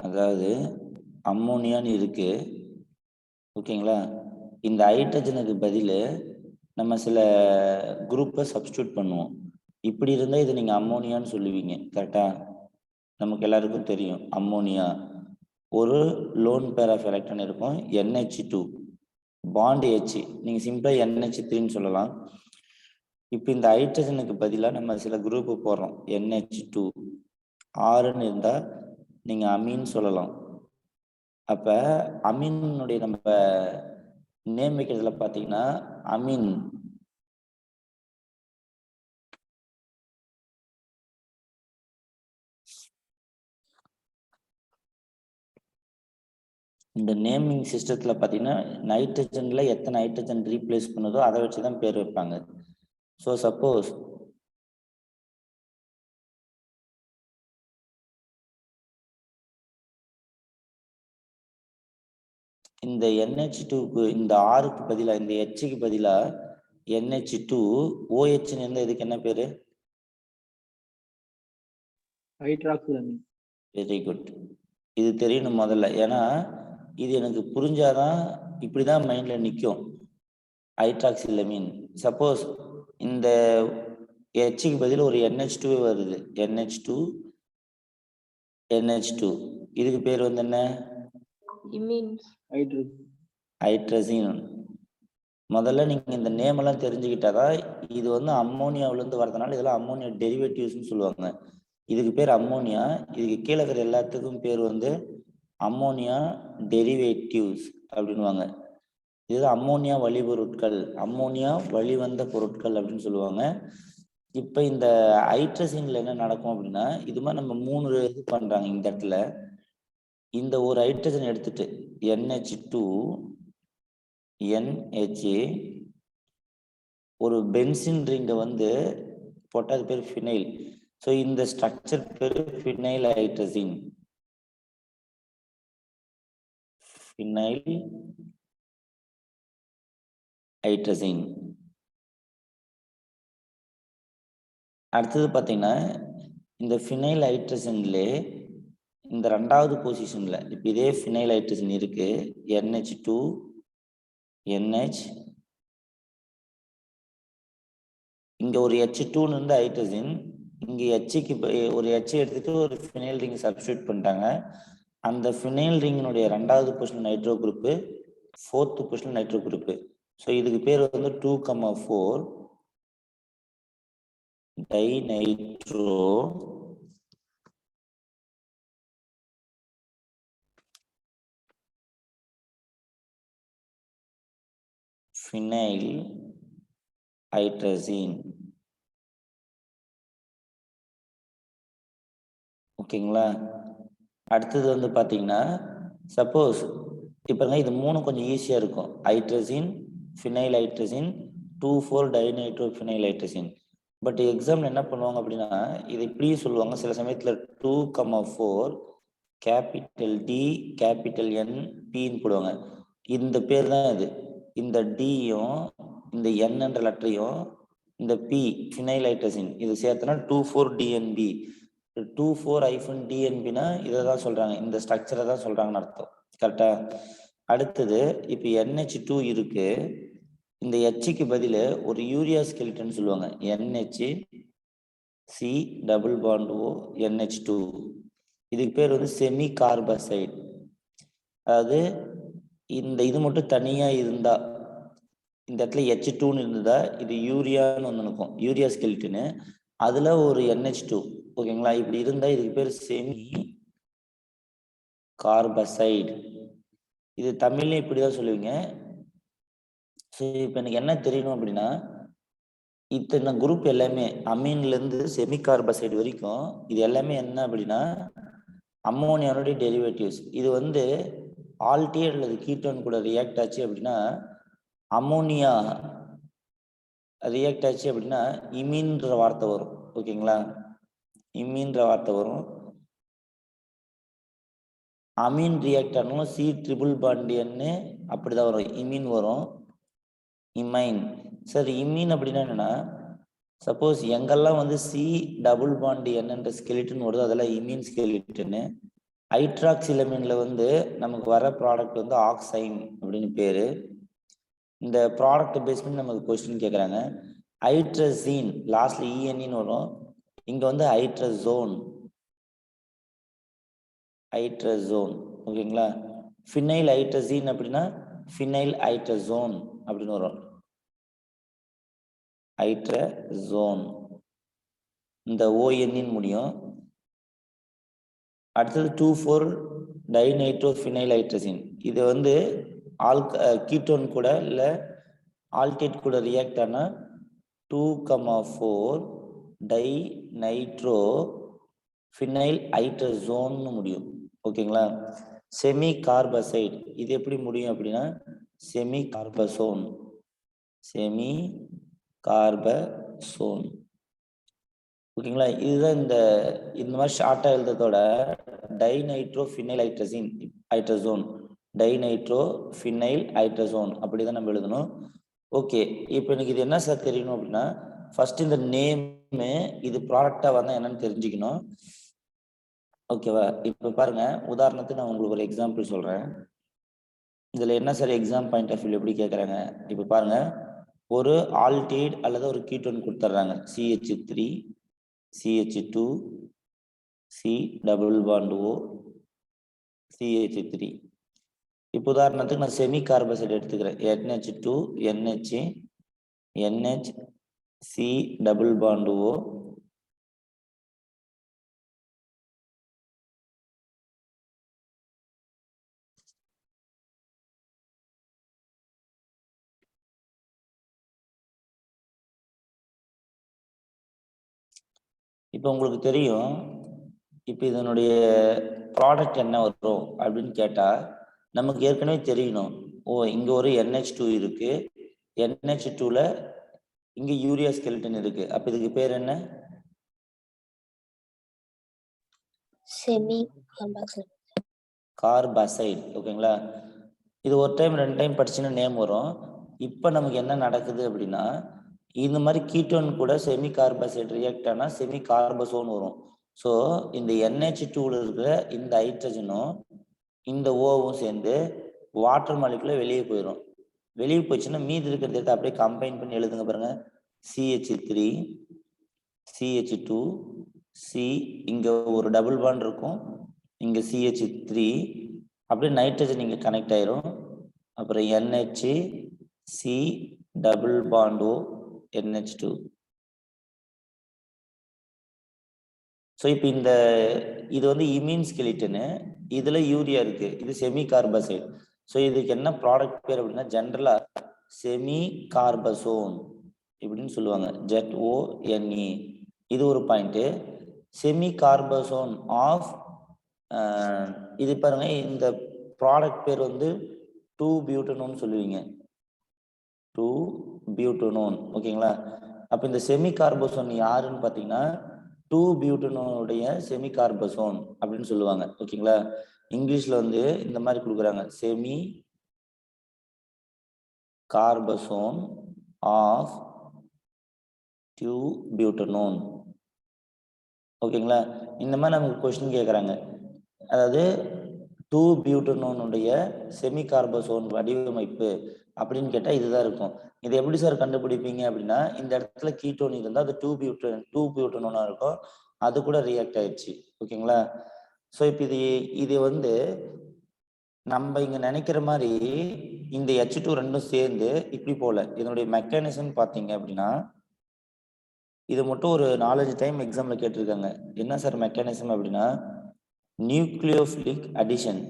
அதாவது அம்மோனியான்னு இருக்கு, ஓகேங்களா? இந்த ஹைட்ரஜனுக்கு பதில் நம்ம சில குரூப்பை சப்ஸ்டியூட் பண்ணுவோம். இப்படி இருந்தால் இது நீங்கள் அம்மோனியான்னு சொல்லுவீங்க, கரெக்டா? நமக்கு எல்லாருக்கும் தெரியும் அம்மோனியா ஒரு லோன் பேர் ஆஃப் எலக்ட்ரான் இருக்கும், NH2 பாண்ட் H, நீங்கள் சிம்பிளாக NH3ன்னு சொல்லலாம். இப்போ இந்த ஹைட்ரஜனுக்கு பதிலாக நம்ம சில குரூப்பு போடுறோம், NH2 ஆறுன்னு இருந்தால் நீங்கள் அமீன் சொல்லலாம். அப்போ அமீனுடைய நம்ம நேம் வைக்கிறதுல பார்த்தீங்கன்னா அமீன் இந்த நேமிங் சிஸ்டத்தில் பார்த்தீங்கன்னா நைட்ரஜனில் எத்தனை ஹைட்ரஜன் ரீப்ளேஸ் பண்ணுதோ அதை வச்சு தான் பேர் வைப்பாங்க. ஸோ சப்போஸ் இந்த NH2க்கு இந்த ஆறுக்கு பதிலாக இந்த Hக்கு பதிலாக NH2 OHன்னு இருந்தால் இதுக்கு என்ன பேர்? ஹைட்ராக்சிலமீன். Very good. இது தெரியணும் முதல்ல, ஏன்னா இது எனக்கு புரிஞ்சாதான் இப்படிதான் மைண்ட்ல நிற்கும். ஹைட்ராக்சிலமீன். சப்போஸ் இந்த Hக்கு பதில் ஒரு NH2 வருது, NH2 இதுக்கு பேர் வந்து என்ன? ஹைட்ரஜன். முதல்ல நீங்க இந்த நேம் எல்லாம் தெரிஞ்சுக்கிட்டாதான் இது வந்து அம்மோனியாவிலிருந்து வரதுனால இதெல்லாம் அம்மோனியா டெரிவேட்டிவ்ஸ்ன்னு சொல்லுவாங்க. இதுக்கு பேர் அம்மோனியா, இதுக்கு கீழே இருக்கிற எல்லாத்துக்கும் பேர் வந்து அம்மோனியா டெரிவேட்டிவ்ஸ் அப்படின்வாங்க. இது அம்மோனியா வழிபொருட்கள், அம்மோனியா வழிவந்த பொருட்கள் அப்படின்னு சொல்லுவாங்க. இப்போ இந்த ஹைட்ரஜன்ல என்ன நடக்கும் அப்படின்னா, இது மாதிரி நம்ம 3 இது பண்றாங்க இந்த இடத்துல. இந்த ஒரு ஹைட்ரஜன் எடுத்துட்டு NH2 NH ஒரு பென்சின் ரிங்கை வந்து போட்டால் அது பேர் ஃபினைல். ஸோ இந்த ஸ்ட்ரக்சர் பேர் ஃபினைல் ஹைட்ரஜன். Phenyl hydrogen. அடுத்தது பார்த்தீங்கன்னா இந்த ஃபினைல் ஹைட்ரஜன்ல இந்த 2வது பொசிஷன்ல இப்போ இதே ஃபினைல் ஹைட்ரஜன் இருக்கு, NH2 NH, இங்க ஒரு H2ன்னு இருந்த ஹைட்ரஜன், இங்க Hக்கு ஒரு H எடுத்துட்டு ஒரு ஃபினைல் ரிங் சப்ஸ்டியூட் பண்ணிட்டாங்க. அந்த ஃபினைல் ரிங்கினுடைய 2வது position nitro group, 4th position nitro group. So இதுக்கு பேர் வந்து 2,4 டைநைட்ரோ ஃபினைல் ஹைட்ரஜன். ஓகேங்களா? அடுத்தது வந்து பார்த்தீங்கன்னா சப்போஸ் இப்போ இது 3 கொஞ்சம் ஈஸியாக இருக்கும், hydrogen phenyl hydrogen 2,4 dinitro phenyl hydrogen. But example என்ன பண்ணுவாங்க அப்படின்னா இது இப்படியும் சொல்லுவாங்க, சில சமயத்தில் 2,4 கேபிட்டல் D கேபிட்டல் N Pன்னு போடுவாங்க. இந்த பேர் தான் இது. இந்த டியும் இந்த N என்ற லெட்டரையும் இந்த P ஃபினைல் ஹைட்ரஜன் இது சேர்த்தனா 2,4-DNB. 2,4-DNBனா இதை தான் சொல்றாங்க, இந்த ஸ்ட்ரக்சரை தான் சொல்றாங்கன்னு அர்த்தம், கரெக்டா? அடுத்தது இப்போ NH2 இருக்கு, இந்த Hக்கு பதில் ஒரு யூரியா ஸ்கெலிட்டன் சொல்லுவாங்க, NHC double bond O NH2. இதுக்கு பேர் வந்து செமி கார்பசைட். அதாவது இந்த இது மட்டும் தனியா இருந்தா, இந்த இடத்துல H2ன்னு இருந்தா இது யூரியான்னு வந்து இருக்கும், யூரியா ஸ்கெலிட்டனு, அதுல ஒரு NH2, ஓகேங்களா? இப்படி இருந்தா இதுக்கு பேர் செமி கார்பசைடு. இது தமிழ்ல இப்படிதான் சொல்லுவீங்க. சரி, இப்போ எனக்கு என்ன தெரியணும் அப்படின்னா இத்தனை குரூப் எல்லாமே அமீன்ல இருந்து செமி கார்பசைடு வரைக்கும் இது எல்லாமே என்ன அப்படின்னா அம்மோனியாவுடைய டெரிவேட்டிவ்ஸ். இது வந்து ஆல்டிஹைட் அல்லது கீட்டோன் கூட ரியாக்ட் ஆச்சு அப்படின்னா அம்மோனியா ரியாக்ட் ஆச்சு அப்படின்னா இமீன்ற வார்த்தை வரும், ஓகேங்களா? இமீன்ற வார்த்தை வரும். அமீன் ரியாக்ட் ஆனாலும் C ட்ரிபிள் பாண்டியன்னு அப்படிதான் வரும், இமீன் வரும், இமைன். சரி, இமீன் அப்படின்னா என்னன்னா சப்போஸ் எங்கெல்லாம் வந்து C டபுள் பாண்ட் என்னன்ற ஸ்கெலிட்டன் வருதோ அதெல்லாம் இமீன் ஸ்கெலிட்டனு. ஹைட்ராக்சிலமின்ல வந்து நமக்கு வர ப்ராடக்ட் வந்து ஆக்சைன் அப்படின்னு பேரு. இந்த ப்ராடக்ட் பேஸ் பண்ணி நமக்கு கொஸ்டின் கேட்குறாங்க. ஹைட்ரசீன் லாஸ்ட்ல இஎன்இன்னு வரும். இங்க வந்து ஹைட்ரசோன் ஓகேங்களா. ஃபினைல் ஹைட்ரசீன் அப்படின்னா ஃபினைல் ஹைட்ரசோன் அப்படின்னு வரும். ஹைட்ரசோன் இந்த ஓஎன்இன்னு முடியும். அடுத்தது 2,4-டைநைட்ரோஃபினைல் ஹைட்ரசீன். இது வந்து கீட்டோன் கூட இல்லை ஆல்கேட் கூட ரியாக்ட் ஆனா 2,4-டைநைட்ரோஃபினைல் ஹைட்ரசோன்னு முடியும். ஓகேங்களா. செமி கார்பசைட் இது எப்படி முடியும் அப்படின்னா செமி கார்பசோன் ஓகேங்களா. இதுதான் இந்த மாதிரி ஷார்ட்டா எழுதுறதோட டைநைட்ரோஃபினைல் ஹைட்ரசோன் டைநைட்ரோஃபினைல் ஹைட்ரசோன் அப்படிதான் நம்ம எழுதணும். ஓகே, இப்போ எனக்கு இது என்ன சார் தெரியணும் அப்படின்னா ஃபர்ஸ்ட் இந்த நேமு இது ப்ராடக்டா வந்தா என்னன்னு தெரிஞ்சுக்கணும். ஓகேவா. இப்போ பாருங்க, உதாரணத்துக்கு நான் உங்களுக்கு ஒரு எக்ஸாம்பிள் சொல்றேன். இதுல என்ன sir exam point of view எப்படி கேட்கறாங்க. இப்போ பாருங்க, ஒரு ஆல்டிஹைட் அல்லது ஒரு கீட்டோன் கொடுத்துட்றாங்க. CH3 CH2 C double bond O CH3. இப்போ உதாரணத்துக்கு நான் செமி கார்பசைட் எடுத்துக்கிறேன். NH2 NH NH C double bond O இப்போ உங்களுக்கு தெரியும். இப்போ இதனுடைய ப்ராடக்ட் என்ன வரும் அப்படின்னு கேட்டா நமக்கு ஏற்கனவே தெரியணும். ஓ, இங்க ஒரு NH2 இருக்கு, NH2ல இங்க யூரியா ஸ்கெலிட்டன் இருக்கு. அப்ப இதுக்கு பேர் என்ன? செமி கார்பசைட். ஓகேங்களா. இது ஒரு டைம் 2 டைம் படிச்சுன்னா நேம் வரும். இப்போ நமக்கு என்ன நடக்குது அப்படின்னா இந்த மாதிரி கீட்டோன் கூட செமி கார்பசைட் ரியாக்ட் ஆனா செமி கார்பசோன் வரும். ஸோ இந்த NH2ல இருக்கிற இந்த ஹைட்ரஜனும் இந்த ஓவும் சேர்ந்து வாட்டர் மாலிகுல வெளியே போயிடும். வெளியே போயிடுச்சுன்னா மீதி இருக்கிறத அப்படியே கம்பைன் பண்ணி எழுதுங்க பாருங்க. CH3 CH2 C இங்க ஒரு டபுள் பாண்ட் இருக்கும், இங்க CH3 அப்படியே நைட்ரஜன் இங்க கனெக்ட் ஆயிரும். அப்புறம் NH C double bond O NH2. So இப்போ இது வந்து இமீன் ஸ்கெலிட்டனு, இதுல யூரியா இருக்கு, இது செமி கார்பசைட். ஸோ இதுக்கு என்ன ப்ராடக்ட் பேர் அப்படின்னா ஜென்ரலா செமி கார்பசோன் இப்படின்னு சொல்லுவாங்க, ZONE. இது ஒரு பாயிண்ட். செமி கார்பசோன் ஆஃப் இது பாருங்க, இந்த ப்ராடக்ட் பேர் வந்து 2-பியூட்டனோன் சொல்லுவீங்க, 2-பியூட்டனோன். ஓகேங்களா. அப்ப இந்த செமி கார்பசோன் யாருன்னு பாத்தீங்கன்னா 2-பியூட்டனோனுடைய செமி கார்பசோன் அப்படின்னு சொல்லுவாங்க. ஓகேங்களா. இங்கிலீஷ்ல வந்து இந்த மாதிரி கொடுக்குறாங்க, செமி கார்பசோன் ஆஃப் 2-பியூட்டனோன். ஓகேங்களா. இந்த மாதிரி நமக்கு கொஸ்டின் கேட்குறாங்க. அதாவது 2-பியூட்டனோனுடைய செமி கார்பசோன் வடிவமைப்பு அப்படின்னு கேட்டா இதுதான் இருக்கும். இது எப்படி சார் கண்டுபிடிப்பீங்க அப்படின்னா இந்த இடத்துல கீட்டோன் இருந்தா அது 2-பியூட்டனோனா இருக்கும், அது கூட ரியாக்ட் ஆயிடுச்சு. ஓகேங்களா. ஸோ இப்போ இது வந்து நம்ம இங்க நினைக்கிற மாதிரி இந்த H2 ரெண்டும் சேர்ந்து இப்படி போல. இதனுடைய மெக்கானிசம் பார்த்தீங்க அப்படின்னா இது மட்டும் ஒரு 4-5 டைம் எக்ஸாம்ல கேட்டிருக்காங்க. என்ன சார் மெக்கானிசம் அப்படின்னா nucleophilic addition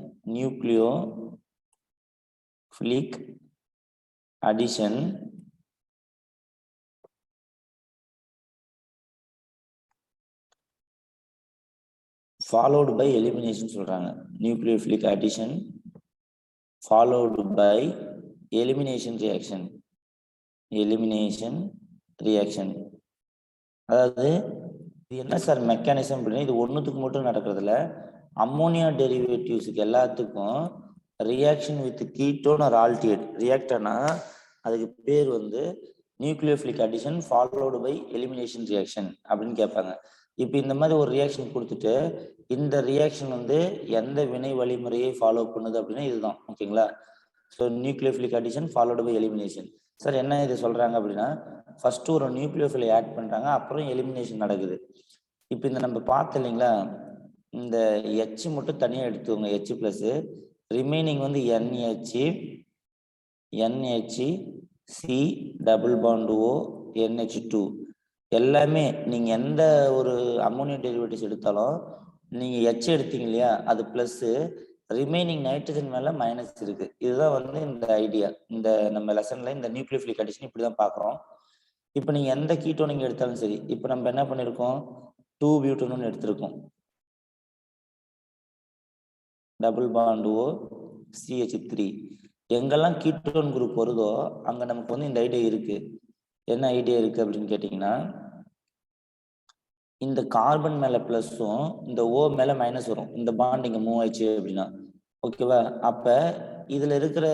followed by elimination சொல்றாங்க. Nucleophilic addition followed by elimination reaction. அதாவது இது என்ன சார் மெக்கானிசம் அப்படின்னா இது ஒன்றுத்துக்கு மட்டும் நடக்கிறதுல அம்மோனியா டெரிவேட்டிவ்ஸுக்கு எல்லாத்துக்கும் reaction with ketone or aldehyde react ஆனா அதுக்கு பேர் வந்து nucleophilic addition followed by elimination reaction அப்படின்னு கேட்பாங்க. இப்போ இந்த மாதிரி ஒரு ரியாக்ஷன் கொடுத்துட்டு இந்த ரியாக்ஷன் வந்து எந்த வினை வழிமுறையை ஃபாலோ பண்ணுது அப்படின்னா இதுதான். ஓகேங்களா? So nucleophilic addition followed by elimination. Sir என்ன இது சொல்றாங்க அப்படின்னா, ஃபர்ஸ்ட் ஒரு நியூக்ளியோஃபிலை ஆட் பண்றாங்க, அப்புறம் எலிமினேஷன் நடக்குது. இப்போ இந்த நம்ம பார்த்தோம் இல்லைங்களா, இந்த H மட்டும் தனியாக எடுத்துக்கோங்க, H பிளஸ் ரிமைனிங் வந்து NH C double bond O NH2 எல்லாமே நீங்க எந்த ஒரு அம்மோனியா டெரிவேட்டிவ்ஸ் எடுத்தாலும் நீங்க H எடுத்தீங்க இல்லையா, அது பிளஸ் ரிமைனிங் நைட்ரஜன் மேல மைனஸ் இருக்கு. இதுதான் வந்து இந்த ஐடியா. இந்த நம்ம லெசன்ல இந்த நியூக்ளியோஃபிலிக் அடிஷன் இப்படிதான் பார்க்குறோம். இப்போ நீங்க எந்த கீட்டோன் நீங்க எடுத்தாலும் சரி, இப்போ நம்ம என்ன பண்ணிருக்கோம், 2 பியூட்டனோன் எடுத்திருக்கோம், டபுள் பாண்ட் O CH3. எங்கெல்லாம் கீட்டோன் குரூப் வருதோ அங்க நமக்கு வந்து இந்த ஐடியா இருக்கு. என்ன ஐடியா இருக்கு அப்படின்னு கேட்டீங்கன்னா, இந்த கார்பன் மேல பிளஸும் இந்த O மேல மைனஸ் வரும். இந்த பாண்ட் இங்க மூவ் ஆயிடுச்சு அப்படின்னா, ஓகேவா? அப்ப இதுல இருக்கிற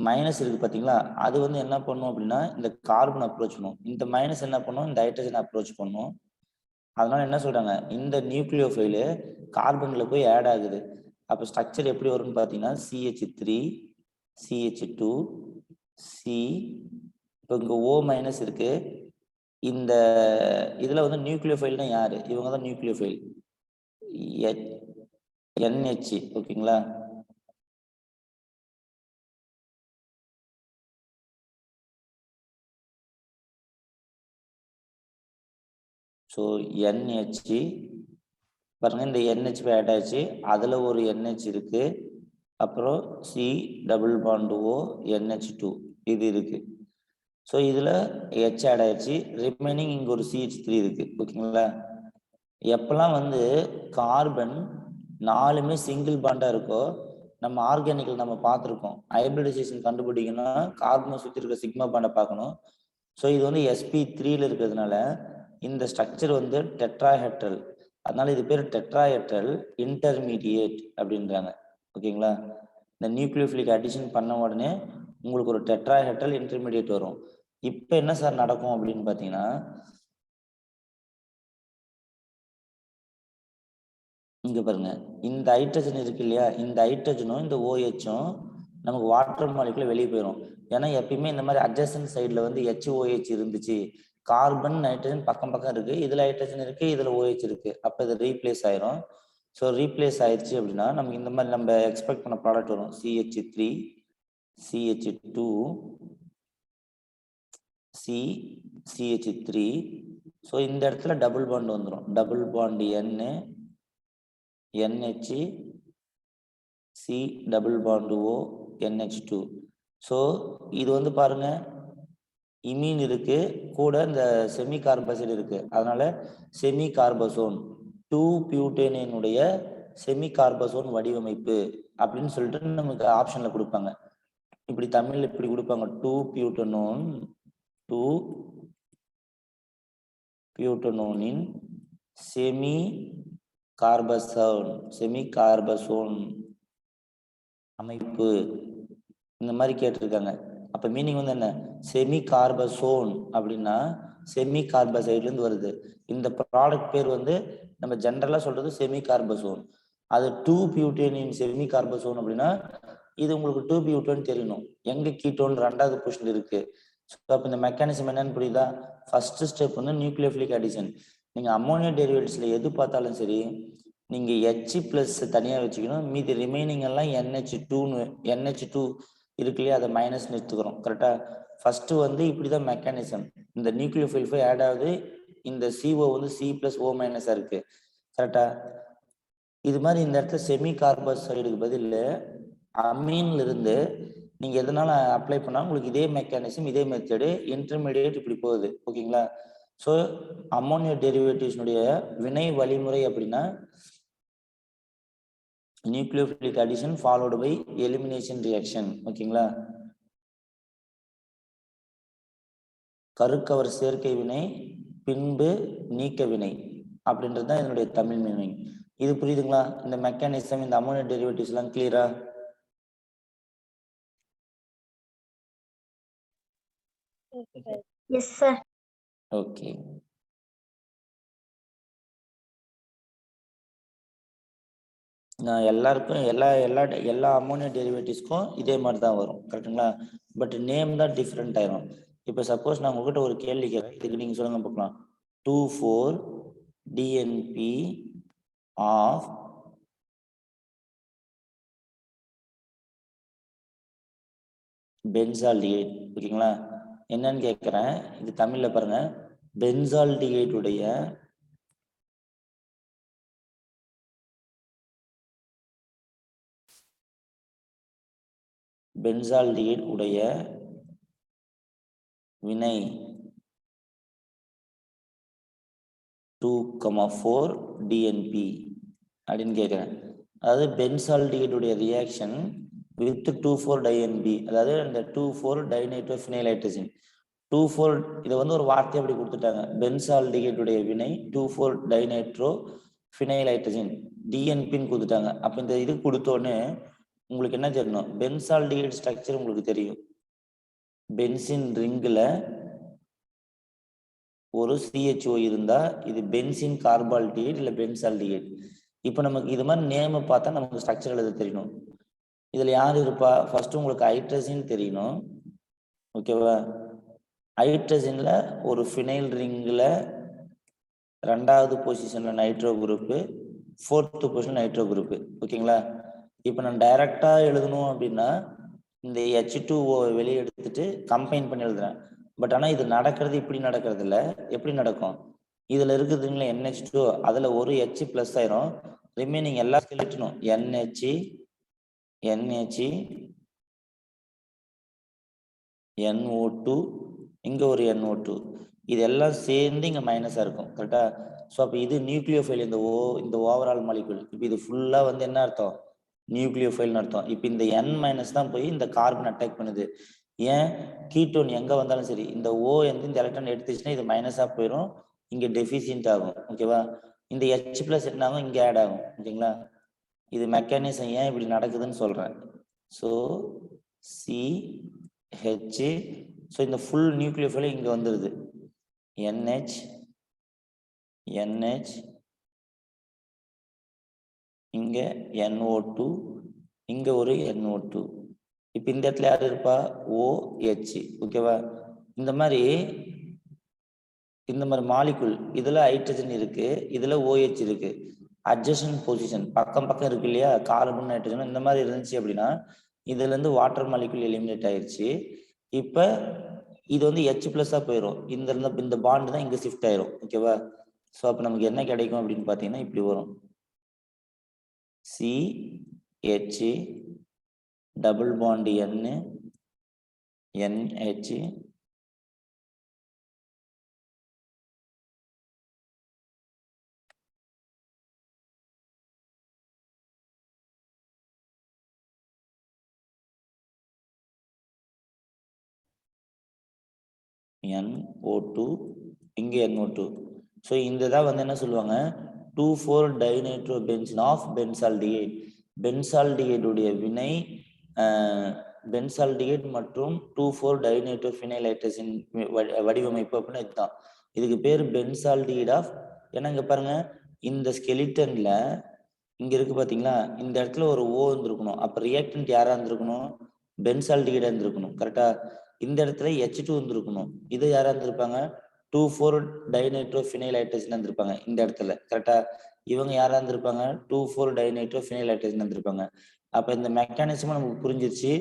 மைனஸ் இருக்கு பாத்தீங்களா, அது வந்து என்ன பண்ணும் அப்படின்னா இந்த கார்பன் அப்ரோச் பண்ணும். இந்த மைனஸ் என்ன பண்ணும், இந்த ஹைட்ரஜன் அப்ரோச் பண்ணும். அதனால என்ன சொல்றாங்க, இந்த நியூக்ளியோஃபைல் கார்பன்ல போய் ஆட் ஆகுது. அப்ப ஸ்ட்ரக்சர் எப்படி வரும்னு பாத்தீங்கன்னா CH3 CH2 C. இப்போ இங்க O மைனஸ் இருக்கு. இந்த இதுல வந்து நியூக்ளியோஃபைல்னா யாரு, இவங்க தான் நியூக்ளியோஃபைல் NH. ஓகேங்களா? ஸோ NH பாருங்க, இந்த NH ஆட் ஆச்சு, அதுல ஒரு NH இருக்கு, அப்புறம் C double bond O NH2 இது இருக்கு. ஸோ இதுல H ஆட் ஆயிடுச்சு, ரிமைனிங் இங்க ஒரு CH3 இருக்கு. ஓகேங்களா? எப்பெல்லாம் வந்து கார்பன் 4மே சிங்கிள் பாண்டா இருக்கோ, நம்ம ஆர்கானிக்கல் நம்ம பார்த்துருக்கோம், ஹைபிரிடைசேஷன் கண்டுபிடிக்கணும்னா கார்பனை சுற்றி இருக்க சிக்மா பாண்டை பார்க்கணும். ஸோ இது வந்து sp3ல இருக்கிறதுனால இந்த ஸ்ட்ரக்சர் வந்து டெட்ராஹெட்ரல். அதனால இது பேர் டெட்ராஹெட்ரல் இன்டர்மீடியேட் அப்படின்றாங்க. ஓகேங்களா? இந்த நியூக்ளியோஃபிலிக் அடிஷன் பண்ண உடனே உங்களுக்கு ஒரு டெட்ராஹெட்ரல் இன்டர்மீடியேட் வரும். இப்போ என்ன சார் நடக்கும் அப்படின்னு பார்த்தீங்கன்னா, இங்க பாருங்க, இந்த ஹைட்ரஜன் இருக்கு இல்லையா, இந்த ஹைட்ரஜனும் இந்த OHம் நமக்கு வாட்டர் மாலிகுல வெளியே போயிடும். ஏன்னா எப்பயுமே இந்த மாதிரி அட்ஜசன்ட் சைட்ல வந்து HOH இருந்துச்சு, கார்பன் நைட்ரஜன் பக்கம் பக்கம் இருக்கு, இதுல ஹைட்ரஜன் இருக்கு, இதுல OH இருக்கு, அப்ப இது ரீப்ளேஸ் ஆயிரும். ஸோ ரீப்ளேஸ் ஆயிடுச்சு அப்படின்னா நமக்கு இந்த மாதிரி நம்ம எக்ஸ்பெக்ட் பண்ண ப்ராடக்ட் வரும், CH3 CH2 C CH3. So இந்த இடத்துல டபுள் பாண்ட் வந்துடும், double bond NH C double bond O NH2. So இது வந்து பாருங்க, இமீன் இருக்கு, கூட இந்த செமி கார்பசைடு இருக்கு, அதனால செமி கார்பசோன் 2 பியூட்டேனினுடைய செமி கார்பசோன் வடிவமைப்பு அப்படின்னு சொல்லிட்டு நமக்கு ஆப்ஷன்ல கொடுப்பாங்க. இப்படி தமிழ்ல இப்படி கொடுப்பாங்க, 2 பியூட்டனோனின் செமி கார்பசோன் அமைப்பு, இந்த மாதிரி கேட்டிருக்காங்க. அப்ப மீனிங் வந்து என்ன, செமி கார்பசோன் அப்படின்னா செமி கார்பசைட்ல இருந்து வருது. இந்த ப்ராடக்ட் பேர் வந்து நம்ம ஜென்ரலா சொல்றது செமி கார்பசோன். அது 2 பியூட்டேனின் செமி கார்பசோன் அப்படின்னா இது உங்களுக்கு 2 பியூட்டோன் தெரியணும், எங்க கீட்டோன் 2வது பொசிஷன் இருக்கு. அப்ப இந்த மெக்கானிசம் என்னன்னு புரியுதா? ஃபர்ஸ்ட் ஸ்டெப் வந்து நியூக்ளியோஃபிலிக் அடிஷன். நீங்க அம்மோனியா டெரிவேட்டிவ்ஸ்ல எது பார்த்தாலும் சரி, நீங்க H பிளஸ் தனியா வச்சுக்கணும், மீதி ரிமைனிங் எல்லாம் NH2 இருக்கு இல்லையா, அதை மைனஸ் எடுத்துக்கிறோம். கரெக்டா? ஃபர்ஸ்ட் வந்து இப்படிதான் மெக்கானிசம். இந்த நியூக்ளியோஃபைல் போய் ஆட் ஆகுது, இந்த CO வந்து C பிளஸ் O மைனஸா இருக்கு. கரெக்டா? இது மாதிரி இந்த இடத்துல செமி கார்பசைடுக்கு பதில் அமீன்ல இருந்து நீங்க எதனால அப்ளை பண்ணா உங்களுக்கு இதே மெக்கானிசம், இதே மெத்தடு, இன்டர்மீடியேட் இப்படி போகுது. ஓகேங்களா? ஸோ அம்மோனியா டெரிவேட்டிவ்ஸ்னுடைய வினை வழிமுறை அப்படின்னா nucleophilic addition followed by elimination reaction. ஓகேங்களா? கருக்கவர் சேர்க்கை வினை பின்பு நீக்க வினை அப்படின்றது தான் இதனுடைய தமிழ் மீனிங். இது புரியுதுங்களா? இந்த மெக்கானிசம், இந்த அம்மோனியா டெரிவேட்டிவ்ஸ் எல்லாம் கிளியரா? Yes, sir. ஓகே. எல்லாருக்கும் எல்லா அம்மோனியா டெரிவேட்டிவ்ஸ்க்கும் இதே மாதிரி தான் வரும், கரெக்டுங்களா? பட் நேம் தான் டிஃப்ரெண்ட் ஆயிரும். இப்போ சப்போஸ் நான் உங்ககிட்ட ஒரு கேள்வி கேட்குறேன், இதுக்கு நீங்கள் சொல்லுங்க பார்க்கலாம். 2,4-DNP ஆஃப் பென்சால்டிஹைட், ஓகேங்களா? என்னன்னு கேட்குறேன், இது தமிழில் பாருங்க. பென்சால்டிஹைட் உடைய வினை 2,4-DNP அப்படின்னு கேட்குறேன். அதாவது பென்சால்டிஹைட் உடைய ரியாக்ஷன் வித் 2,4-DNP, அதாவது இந்த 2,4-டைநைட்ரோஃபினைல் 2,4 இதை வந்து ஒரு வார்த்தை அப்படி கொடுத்துட்டாங்க. பென்சால்டிஹைட் உடைய வினை 2,4-டைநைட்ரோஃபினைல் டிஎன்பின்னு கொடுத்துட்டாங்க. அப்போ இந்த இது கொடுத்தோன்னே உங்களுக்கு என்ன தெரியணும், பென்சால்டிஹைட் ஸ்ட்ரக்சர் உங்களுக்கு தெரியும். பென்சின் ரிங்கில் ஒரு CHO இருந்தா இது பென்சின் கார்பால்டிஹைட் இல்லை பென்சால்டிஹைட். இப்போ நமக்கு இது மாதிரி நேமை பார்த்தா நமக்கு ஸ்ட்ரக்சர் எழுத தெரியணும். இதுல யார் இருப்பா? ஃபர்ஸ்ட் உங்களுக்கு ஹைட்ரஜன் தெரியணும், ஓகேவா? ஹைட்ரஜன்ல ஒரு ஃபினைல் ரிங்ல 2வது பொசிஷன்ல nitro group, 4th position nitro group, ஓகேங்களா? இப்போ நான் டைரக்டா எழுதணும் அப்படின்னா இந்த H2O வெளியே எடுத்துட்டு கம்பைன் பண்ணி எழுதுறேன். பட் ஆனால் இது நடக்கிறது இப்படி நடக்கிறது இல்லை. எப்படி நடக்கும்? இதுல இருக்குதுங்களா NH2, அதுல ஒரு H பிளஸ் ஆயிரும். ரிமைனிங் எல்லா ஸ்கெலிட்டனும் NH, NO2, இங்க ஒரு NO2, இதெல்லாம் சேர்ந்து இங்க மைனஸா இருக்கும், கரெக்டா? ஸோ அப்போ இது நியூக்ளியோஃபைல். இந்த ஓவரால் மாலிகுல். இப்போ இது ஃபுல்லா வந்து என்ன அர்த்தம்? நியூக்ளியோஃபைல்னு அர்த்தம். இப்போ இந்த N- தான் போய் இந்த கார்பன் அட்டாக் பண்ணுது. ஏன்? கீட்டோன் எங்க வந்தாலும் சரி இந்த O வந்து இந்த எலக்ட்ரான் எடுத்துச்சுன்னா இது மைனஸா போயிடும், இங்க டெஃபிசியன்ட் ஆகும், ஓகேவா? இந்த H+ என்ன ஆகும்? இங்க ஆட் ஆகும், ஓகேங்களா? இது மெக்கானிசம் ஏன் இப்படி நடக்குதுன்னு சொல்றேன். ஸோ CH, ஸோ இந்த ஃபுல் நியூக்ளியோஃபைல் இங்க வந்துருது. NH, இங்க NO2, இங்க ஒரு NO2. இப்போ இந்த இடத்துல யாரு இருப்பா? OH, ஓகேவா? இந்த மாதிரி மாலிகுல் இதுல ஹைட்ரஜன் இருக்கு, இதுல OH இருக்கு. அட்ஜசன்ட் பொசிஷன் பக்கம் இருக்கு இல்லையா? கார்பன் நைட்ரஜன் இந்த மாதிரி இருந்துச்சு அப்படின்னா இதுல இருந்து வாட்டர் மாலிகுல் எலிமினேட் ஆயிடுச்சு. இப்ப இது வந்து H+ போயிடும். இந்த பாண்ட் தான் இங்க ஷிஃப்ட் ஆயிரும், ஓகேவா? ஸோ அப்போ நமக்கு என்ன கிடைக்கும் அப்படின்னு பார்த்தீங்கன்னா இப்படி வரும். CH double bond NH NO2, இங்க NO2. ஸோ இந்த தான் வந்து என்ன சொல்லுவாங்க? 2,4-டைநைட்ரோபென்சீன் ஆஃப் பென்சால்டிஹைட். பென்சால்டிஹைட் உடைய வினை பென்சால்டிஹைட் மற்றும் 2,4-டைநைட்ரோஃபினைல் வடிவமைப்பு அப்படின்னு இதுதான். இதுக்கு பேர் பென்சால்டிஹைட் ஆஃப். ஏன்னா இங்க பாருங்க, இந்த ஸ்கெலிட்டன்ல இங்க இருக்கு பாத்தீங்களா? இந்த இடத்துல ஒரு O இருந்திருக்கணும். அப்ப ரியாக்டன்ட் யாரா இருந்திருக்கணும்? பென்சால்டிஹைடா இருந்திருக்கணும், கரெக்டா? இந்த இடத்துல H2 இருந்திருக்கணும். இது யாரா இருந்திருப்பாங்க? 2,4-டைநைட்ரோஃபினைல் இருந்திருப்பாங்க இந்த இடத்துல, கரெக்டா? இவங்க யாரா இருந்திருப்பாங்க? 2,4-டைநைட்ரோஃபினைல் இருந்திருப்பாங்க. அப்ப இந்த மெக்கானிசம் நமக்கு புரிஞ்சிருச்சு,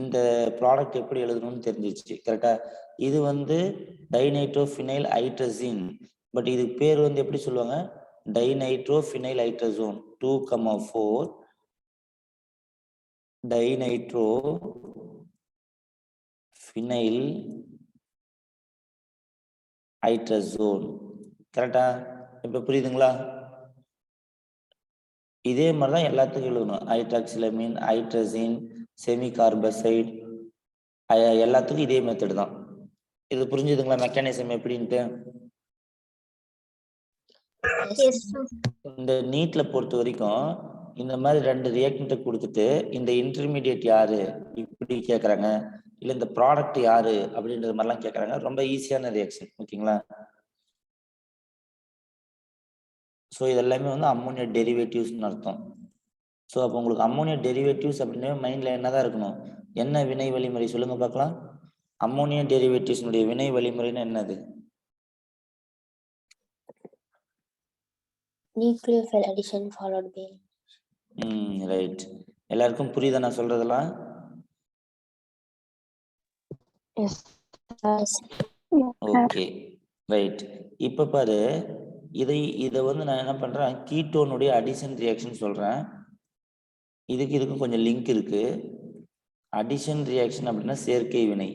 இந்த ப்ராடக்ட் எப்படி எழுதணும்னு தெரிஞ்சிருச்சு, கரெக்டா? இது வந்து டைநைட்ரோஃபினைல் ஹைட்ரஜன். பட் இதுக்கு பேர் வந்து எப்படி சொல்லுவாங்க? டைநைட்ரோஃபினைல் ஹைட்ரஜோன் 2,4 டைநைட்ரோஃபினைல் ஹைட்ரஜோன், கரெக்டா? இப்ப புரியுதுங்களா? இதே மாதிரிதான் எல்லாத்துக்கும் எழுதணும். ஹைட்ராக்சிலமீன், ஹைட்ரஜன், செமி கார்பசைட், எல்லாத்துக்கும் இதே மெத்தட் தான். இது புரிஞ்சுதுங்களா மெக்கானிசம் எப்படின்ட்டு? இந்த நீட்ல பொறுத்த வரைக்கும் இந்த மாதிரி 2 ரியாக்டன்ட் கொடுத்துட்டு இந்த இன்டர்மீடியட் யாரு இப்படி கேட்கறாங்க, இல்ல இந்த ப்ராடக்ட் யாரு அப்படின்றது மாதிரிலாம் கேட்கறாங்க. ரொம்ப ஈஸியான ரியாக்ஷன், ஓகேங்களா? ஸோ இது எல்லாமே வந்து அம்மோனியா டெரிவேட்டிவ்ஸ்னு அர்த்தம். ஸோ அப்போ உங்களுக்கு அம்மோனியா டெரிவேட்டிவ்ஸ் அப்படின்னு மைண்ட்ல என்னதான் இருக்கணும்? என்ன வினை வழிமுறை சொல்லுங்க பார்க்கலாம். அம்மோனியா டெரிவேட்டிவ்ஸ்னுடைய வினை வழிமுறைன்னு என்னது? Nucleophile addition followed by. Right. எல்லாருக்கும் புரியுதா நான் சொல்றதெல்லாம்? எஸ். Okay right. இப்போ பாரு, இதை வந்து நான் என்ன பண்றேன், கீட்டோனுடைய அடிஷன் ரியாக்ஷன் சொல்றேன். இதுக்கும் கொஞ்சம் லிங்க் இருக்கு. அடிஷன் ரியாக்ஷன் அப்படின்னா சேர்க்கை வினை.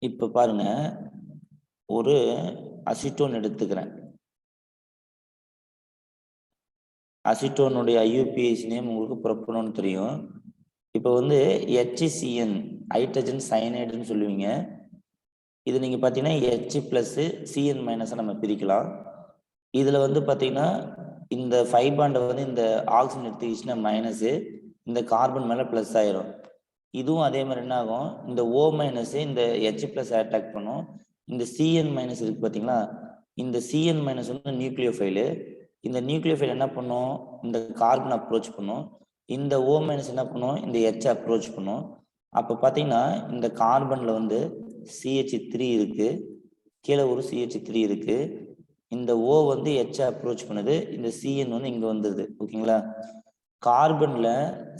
இப்ப பாருங்க, ஒரு அசிட்டோன் எடுத்துக்கிறேன். அசிட்டோனுடைய IUPAC நேம் உங்களுக்கு புரோப்பனோன் தெரியும். இப்போ வந்து HCN ஹைட்ரஜன் சயனைடுன்னு சொல்லுவீங்க. இது நீங்க பாத்தீங்கன்னா H+CN- நம்ம பிரிக்கலாம். இதுல வந்து பாத்தீங்கன்னா இந்த 5 பாண்டை வந்து இந்த ஆக்சிஜன் எடுத்துக்கிச்சுன்னா மைனஸ், இந்த கார்பன் மேல பிளஸ் ஆயிரும். இதுவும் அதே மாதிரி என்ன ஆகும், இந்த O- இந்த H+ அட்டாக் பண்ணும். இந்த CN- இருக்கு பாத்தீங்களா, இந்த CN- வந்து நியூக்ளியோஃபைலு. இந்த நியூக்ளியோஃபைல் என்ன பண்ணும், இந்த கார்பன் அப்ரோச் பண்ணும். இந்த O- என்ன பண்ணும், இந்த H அப்ரோச் பண்ணும். அப்ப பாத்தீங்கன்னா இந்த கார்பன்ல வந்து CH3 இருக்கு, கீழே ஒரு CH3 இருக்கு. இந்த O வந்து H அப்ரோச் பண்ணுது, இந்த CN வந்து இங்க வந்துருது. ஓகேங்களா? கார்பன்ல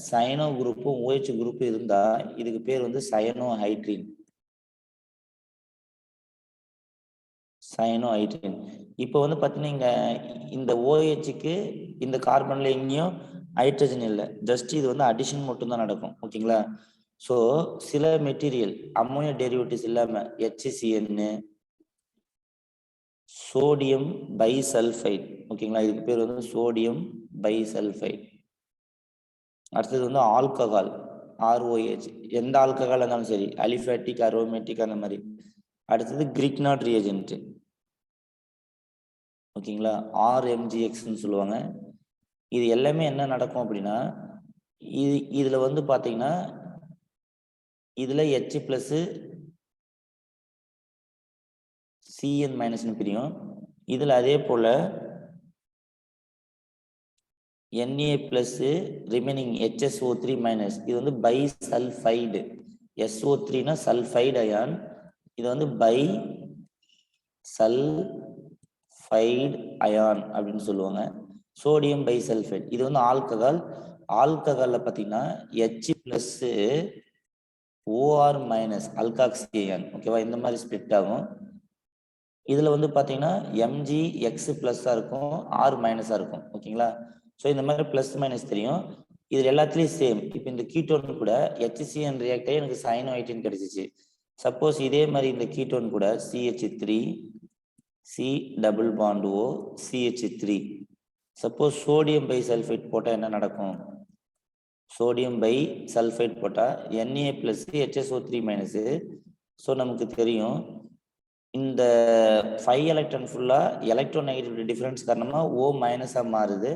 சயனோ குரூப்பும் OH குரூப் இருந்தா இதுக்கு பேர் வந்து சயனோஹைட்ரின். சயனோஹைட்ரின். இப்போ வந்து பாத்தீங்கன்னா இங்க இந்த OHக்கு இந்த கார்பன்ல எங்கேயும் ஹைட்ரஜன் இல்லை, ஜஸ்ட் இது வந்து அடிஷன் மட்டும் தான் நடக்கும். ஓகேங்களா? ஸோ சில மெட்டீரியல் அம்மோனியா டெரிவேட்டிவ்ஸ் இல்லாம HCN, சோடியம் பைசல்ஃபைட். ஓகேங்களா? இதுக்கு பேர் வந்து சோடியம் பைசல்ஃபைட். அடுத்தது வந்து ஆல்கஹால் ROH, எந்த ஆல்கஹால் இருந்தாலும் சரி, அலிஃபேட்டிக், அரோமேட்டிக் அந்த மாதிரி. அடுத்தது கிரிக்னாட் ரியேஜென்ட். ஓகேங்களா? RMGXன்னு சொல்லுவாங்க. இது எல்லாமே என்ன நடக்கும் அப்படின்னா, இதுல வந்து பாத்தீங்கன்னா இதுல H+ CN- பிரியும். இதுல அதே போல Na+ ரிமைனிங் HSO3-, இது வந்து பைசல்ஃபைடு. SO3னா சல்ஃபைடு அயான், இது வந்து பைசல்ஃபைடு அயான் அப்படின்னு சொல்லுவாங்க. சோடியம் பைசல்ஃபைட் இது வந்து ஆல்கஹால். ஆல்கஹால்ல பாத்தீங்கன்னா H+ OR- அல்காக்சி அயான். ஓகேவா? இந்த மாதிரி ஸ்பிளிட் ஆகும். இதுல வந்து பாத்தீங்கன்னா MgX+ இருக்கும், R- இருக்கும். ஓகேங்களா? ஸோ இந்த மாதிரி பிளஸ் மைனஸ் தெரியும். இது எல்லாத்துலயும் சேம். இப்போ இந்த கீட்டோன் கூட HCN ரியாக்ட் ஆகி எனக்கு சயனோஹைட்ரின் கிடைச்சிச்சு. சப்போஸ் இதே மாதிரி இந்த கீட்டோன் கூட CH3 C+O CH3, suppose sodium பைசல்ஃபைட் போட்டா என்ன நடக்கும்? சோடியம் பைசல்ஃபைட் போட்டா Na+ HSO3-. ஸோ நமக்கு தெரியும் இந்த 5 எலக்ட்ரான் ஃபுல்லா எலக்ட்ரோநெகட்டிவ் டிஃபரன்ஸ் காரணமா O- மாறுது,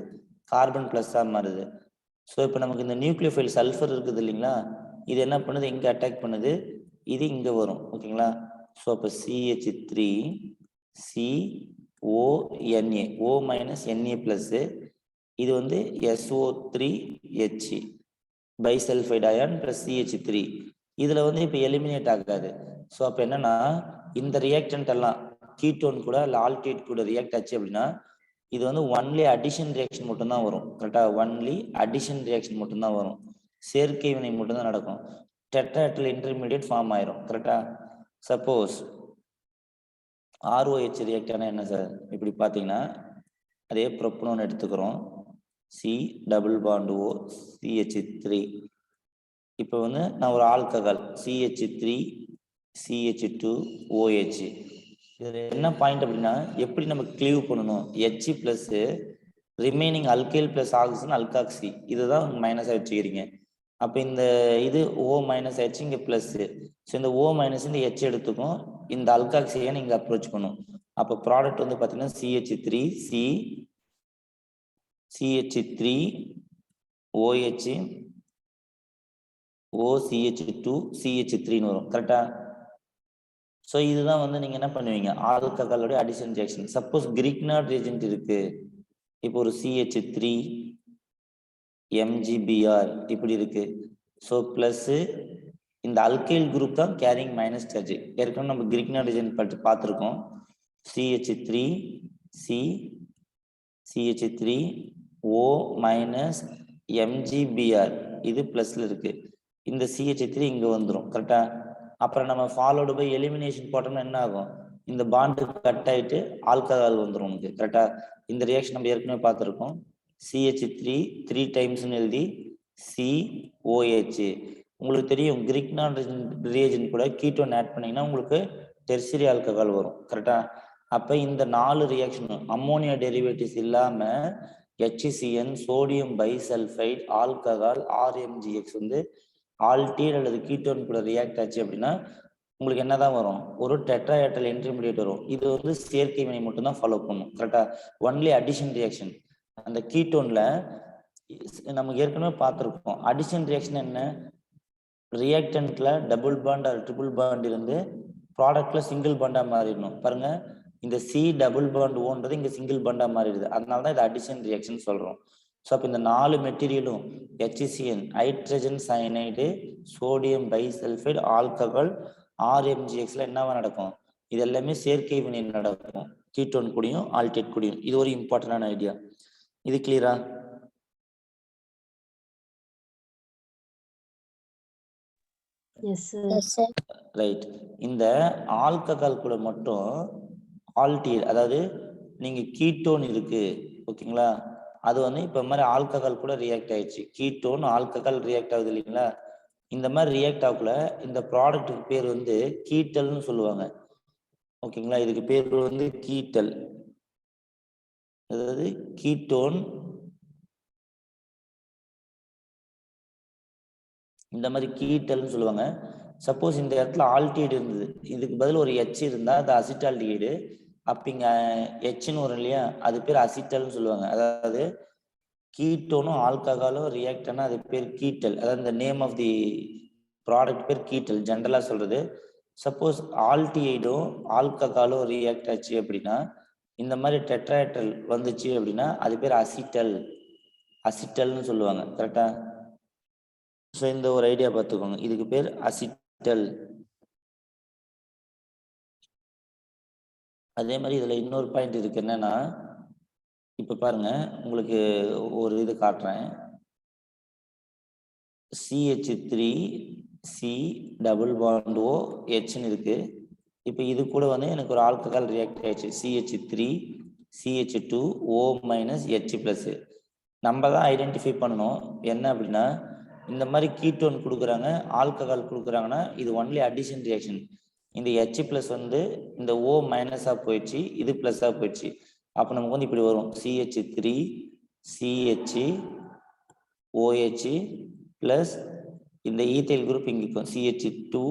கார்பன் பிளஸ்ஸா மாறுது. ஸோ இப்போ நமக்கு இந்த நியூக்ளியோஃபைல் சல்ஃபர் இருக்குது இல்லைங்களா, இது என்ன பண்ணுது, இங்க அட்டாக் பண்ணுது, இது இங்க வரும். ஓகேங்களா? ஸோ அப்போ CH3 CONA, O-Na+, இது வந்து SO3H பைசல்ஃபைடு அயான் பிளஸ் CH3. இதுல வந்து இப்போ எலிமினேட் ஆகாது. ஸோ அப்போ என்னன்னா இந்த ரியாக்டன்ட் எல்லாம் கீட்டோன் கூட இல்லை ஆல்கேட் கூட ரியாக்ட் ஆச்சு அப்படின்னா இது வந்து ஒன்லி அடிஷன் ரியாக்ஷன் மட்டும்தான் வரும். கரெக்டா? ஒன்லி அடிஷன் ரியாக்ஷன் மட்டும்தான் வரும், சேர்க்கை வினை மட்டும்தான் நடக்கும். டெட்ராஹெட்ரல் இன்டர்மீடியட் ஃபார்ம் ஆயிரும். கரெக்டா? சப்போஸ் ROH ரியாக்ட் ஆனா என்ன சார், இப்படி பார்த்தீங்கன்னா அதே ப்ரோப்பனோன் எடுத்துக்கிறோம், C+O CH3. இப்போ வந்து நான் ஒரு ஆல்கஹால் CH3 CH2OH. இதுல என்ன பாயிண்ட் அப்படின்னா எப்படி நம்ம கிளீவ் பண்ணணும், H+ remaining alkyl plus oxygen alkoxy, இதுதான் மைனஸா வச்சுக்கிறீங்க. அப்ப இந்த இது O- ஆயிடுச்சு, இங்க பிளஸ். ஸோ இந்த O- இந்த H எடுத்துக்கும், இந்த அல்காக்சியை நீங்க அப்ரோச் பண்ணும். அப்போ ப்ராடக்ட் வந்து பாத்தீங்கன்னா CH3 CH3 OH OCH2 CH3ன்னு வரும். கரெக்டா? ஸோ இதுதான் வந்து நீங்க என்ன பண்ணுவீங்க, ஆல்கஹாலோட addition reaction. Suppose Grignard reagent இருக்கு, இப்போ ஒரு CH3 MgBr இப்படி இருக்கு. ஸோ பிளஸ் இந்த அல்கைல் குரூப் தான் கேரிங் மைனஸ் சார்ஜ். ஏற்கனவே நம்ம கிரிக்னாட் ரியேஜென்ட் பற்றி பார்த்துருக்கோம். CH3 C CH3 O minus MgBr இது பிளஸ்ல இருக்கு. இந்த CH3 இங்க வந்துடும் கரெக்டா. அப்புறம் நம்ம ஃபாலோடு பை எலிமினேஷன் போட்டோம்னா என்ன ஆகும், இந்த பாண்டு கட் ஆயிட்டு ஆல்கஹால் வந்துடும் உங்களுக்கு கரெக்டா. இந்த ரியாக்ஷன் நம்ம ஏற்கனவே பார்த்துருக்கோம். CH3 3 டைம்ஸ்னு எழுதி COH. உங்களுக்கு தெரியும் கிரிக்னாட் ரியேஜென்ட் கூட கீட்டோன் ஆட் பண்ணீங்கன்னா உங்களுக்கு டெர்சியரி ஆல்கஹால் வரும் கரெக்டா. அப்ப இந்த 4 ரியாக்ஷன் அம்மோனியா டெரிவேட்டிவ்ஸ் இல்லாம HCN சோடியம் பைசல்ஃபைட் ஆல்கஹால் RMGX வந்து ஆல்டிஹைட் அல்லது கீட்டோன் கூட ரியாக்ட் ஆச்சு அப்படின்னா உங்களுக்கு என்னதான் வரும், ஒரு டெட்ராஹெட்ரல் இன்டர்மீடியேட் வரும். இது வந்து செயற்கை வினை மட்டும் தான் ஃபாலோ பண்ணும் கரெக்டா. Only addition reaction. அந்த கீட்டோன்ல நம்ம ஏற்கனவே பார்த்துருக்கோம். அடிஷன் ரியாக்ஷன் என்ன, ரியாக்டன்ட்ல double bond or triple bond இருந்து ப்ராடக்ட்ல சிங்கிள் பாண்டா மாறிடணும் பாருங்க. இந்த C டபுள் பாண்ட் ஓன்றது இங்க சிங்கிள் பாண்டா மாறிடுது. அதனால தான் இது அடிஷன் ரியாக்ஷன் சொல்றோம். ஸோ அப்போ இந்த 4 மெட்டீரியலும் HCN hydrogen cyanide sodium bisulphide alcohol RMGXல என்னவா நடக்கும், இது எல்லாமே செயற்கை வினை நடக்கும் கீட்டோன் கூடயும் ஆல்டேட் கூடயும். இது ஒரு இம்பார்ட்டன்டான ஐடியா. இது கிளியரா? ரைட். இந்த ஆல்கஹால் கூட மட்டும் ஆல்டிஹைட், அதாவது நீங்க கீட்டோன் இருக்கு ஓகேங்களா, அது வந்து இப்ப மாதிரி ஆல்கஹால் கூட ரியாக்ட் ஆயிடுச்சு. கீட்டோன் ஆல்கஹால் ரியாக்ட் ஆகுது இல்லைங்களா. இந்த மாதிரி ரியாக்ட் ஆகல இந்த ப்ராடக்ட்டுக்கு பேர் வந்து கீட்டல்னு சொல்லுவாங்க ஓகேங்களா. இதுக்கு பேர் வந்து கீட்டல், அதாவது கீட்டோன். இந்த மாதிரி கீட்டல்னு சொல்லுவாங்க. சப்போஸ் இந்த இடத்துல ஆல்டிஹைடு இருந்தது, இதுக்கு பதில் ஒரு H இருந்தா அது அசிட்டால்டிஹைடு. அப்ப இங்க Hன்னு வரும் இல்லையா, அது பேர் அசிட்டல்னு சொல்லுவாங்க. அதாவது கீட்டோனும் ஆல்கஹாலும் ரியாக்ட் ஆனா அது பேர் கீட்டல். அதாவது இந்த நேம் ஆஃப் தி ப்ராடக்ட் பேர் கீட்டல் ஜென்ரலா சொல்றது. சப்போஸ் ஆல்டிஹைடும் ஆல்கஹாலும் ரியாக்ட் ஆச்சு அப்படின்னா, இந்த மாதிரி டெட்ராஹெட்ரல் வந்துச்சு அப்படின்னா அது பேர் அசிட்டல், அசிட்டல்னு சொல்லுவாங்க கரெக்டா. ஸோ இந்த ஒரு ஐடியா பார்த்துக்கோங்க, இதுக்கு பேர் அசிட்டல். அதே மாதிரி இதுல இன்னொரு பாயிண்ட் இருக்கு என்னன்னா, இப்ப பாருங்க உங்களுக்கு ஒரு இது காட்டுறேன். CH3 C double bond O Hன்னு இருக்கு. இப்ப இது கூட வந்து எனக்கு ஒரு ஆல்கஹால் ரியாக்ட் ஆயிடுச்சு. CH3 CH2 O minus H plus. நம்ம தான் ஐடென்டிஃபை பண்ணணும் என்ன அப்படின்னா, இந்த மாதிரி கீட்டோன் கொடுக்குறாங்க ஆல்கஹால் கொடுக்குறாங்கன்னா இது ஒன்லி அடிஷன் ரியாக்ஷன். இந்த H பிளஸ் வந்து இந்த O மைனஸா போயிடுச்சு, இது பிளஸ்ஸா போயிடுச்சு. அப்போ நமக்கு வந்து இப்படி வரும் CH3 CH OH பிளஸ் இந்த ஈத்தைல் குரூப் இங்க இருக்கும் CH2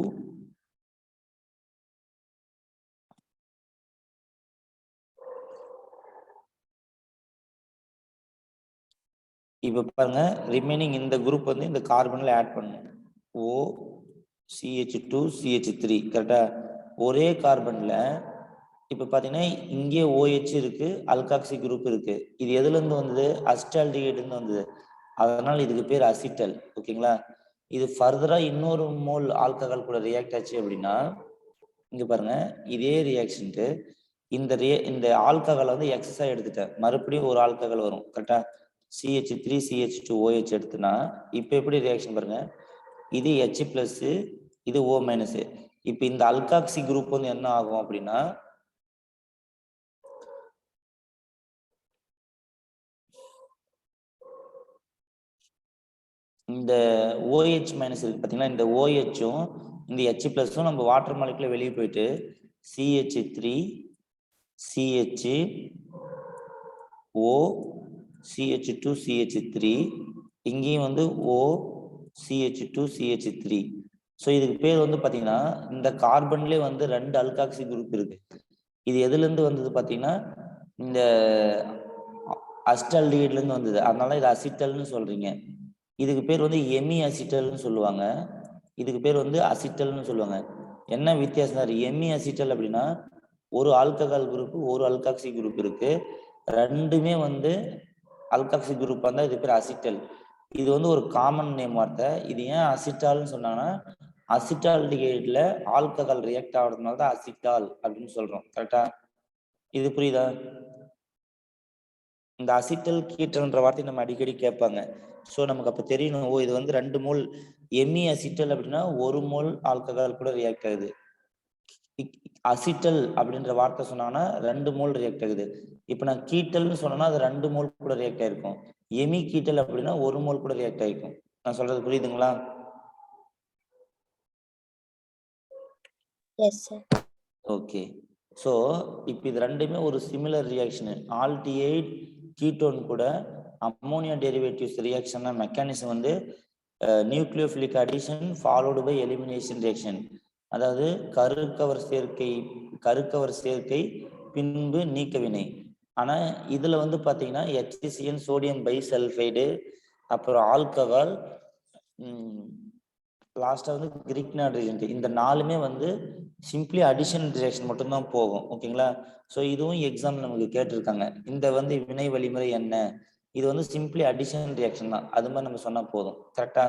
இப்ப பாருங்க ரிமைனிங் இந்த குரூப் வந்து இந்த கார்பன்ல ஆட் பண்ணணும். O CH2 CH3 கரெக்டா. ஒரே கார்பன்ல இப்ப பாத்தீங்கன்னா இங்கே OH இருக்கு, அல்காக்சி குரூப் இருக்கு. இது எதுல இருந்து வந்தது, அசிட்டால்டிஹைட்ல இருந்து வந்தது. அதனால இதுக்கு பேர் அசிட்டல் ஓகேங்களா. இது ஃபர்தரா இன்னொரு மோல் ஆல்கஹால் கூட ரியாக்ட் ஆச்சு அப்படின்னா இங்க பாருங்க இதே ரியாக்ஷனுக்கு இந்த ஆல்கஹால் வந்து எக்ஸஸா எடுத்துட்டேன், மறுபடியும் ஒரு ஆல்கஹால் வரும் கரெக்டா. CH3 CH2 OH எடுத்துனா இப்ப எப்படி ரியாக்ஷன் பாருங்க, இது H பிளஸ் இது O மைனஸ். இப்ப இந்த அல்காக்சி குரூப் வந்து என்ன ஆகும் அப்படின்னா, இந்த OH மைனஸ் இருக்கு பாத்தீங்களா, இந்த OHம் இந்த H பிளஸும் நம்ம வாட்டர் மாலிகுல வெளியே போயிட்டு CH3 CH O CH2 CH3 இங்கேயும் வந்து O CH2 CH3. ஸோ இதுக்கு பேர் வந்து பாத்தீங்கன்னா இந்த கார்பன்லேயே வந்து 2 அல்காக்சி குரூப் இருக்கு. இது எதுல இருந்து வந்தது பாத்தீங்கன்னா இந்த அசிட்டால்டிஹைட்ல இருந்து வந்தது. அதனால இது அசிட்டல்னு சொல்றீங்க. இதுக்கு பேர் வந்து எமி அசிட்டல்னு சொல்லுவாங்க, இதுக்கு பேர் வந்து அசிட்டல்னு சொல்லுவாங்க. என்ன வித்தியாசம் சார்? எமி அசிட்டல் அப்படின்னா ஒரு ஆல்கஹால் குரூப் ஒரு அல்காக்சி குரூப் இருக்கு, ரெண்டுமே வந்து அல்காக்சி குரூப் வந்தா இது பேர் அசிட்டல். இது வந்து ஒரு காமன் நேம் வார்த்தை. இது ஏன் அசிட்டால்னு சொன்னாங்கன்னா அசிட்டால்டிகைட்ல ஆல்கஹால் ரியாக்ட் ஆகிறதுனால தான் அசிட்டால் அப்படின்னு சொல்றோம். கரெக்டா? இது புரியுதா? இந்த அசிட்டல் கீட்டல்ன்ற வார்த்தை நம்ம அடிக்கடி கேட்பாங்க. ஸோ நமக்கு அப்ப தெரியணும், ஓ இது வந்து 2 மோல் எமி அசிட்டல் அப்படின்னா 1 மோல் ஆல்கஹால் கூட ரியாக்ட் ஆகுது. அசிட்டல் அப்படின்ற வார்த்தை சொன்னாங்கன்னா 2 மோல் ரியாக்ட் ஆகுது. இப்ப நான் கீட்டல்னு சொன்னேன்னா அது 2 மோல் கூட ரியாக்ட் ஆயிருக்கும். எமி கீட்டல் அப்படின்னா 1 மோல் கூட ரியாக்ட் ஆயிருக்கும். நான் சொல்றது புரியுதுங்களா? Yes, sir. ஓகே. ஸோ இப்போ இது ரெண்டுமே ஒரு சிமிலர் ரியாக்ஷன். ஆல்டிஹைட் கீட்டோன் கூட அம்மோனியா டெரிவேட்டிவ்ஸ் ரியாக்ஷன் மெக்கானிசம் வந்து nucleophilic addition followed by elimination reaction. அதாவது கருக்கவர் சேர்க்கை பின்பு நீக்கவினை. ஆனா இதுல வந்து பாத்தீங்கன்னா HCN சோடியம் பைசல்ஃபைடு அப்புறம் ஆல்கஹால் லாஸ்டா வந்து கிரிக்னாட் ரிஜென்ட், இந்த 4மே வந்து சிம்பிளி அடிஷன் ரியாக்ஷன் மட்டும்தான் போகும். ஓகேங்களா? ஸோ இதுவும் எக்ஸாம் நமக்கு கேட்டிருக்காங்க. இந்த வந்து வினை வழிமுறை என்ன? இது வந்து சிம்பிளி அடிஷன் ரியாக்ஷன் தான். அது மாதிரி நம்ம சொன்னா போதும். கரெக்டா?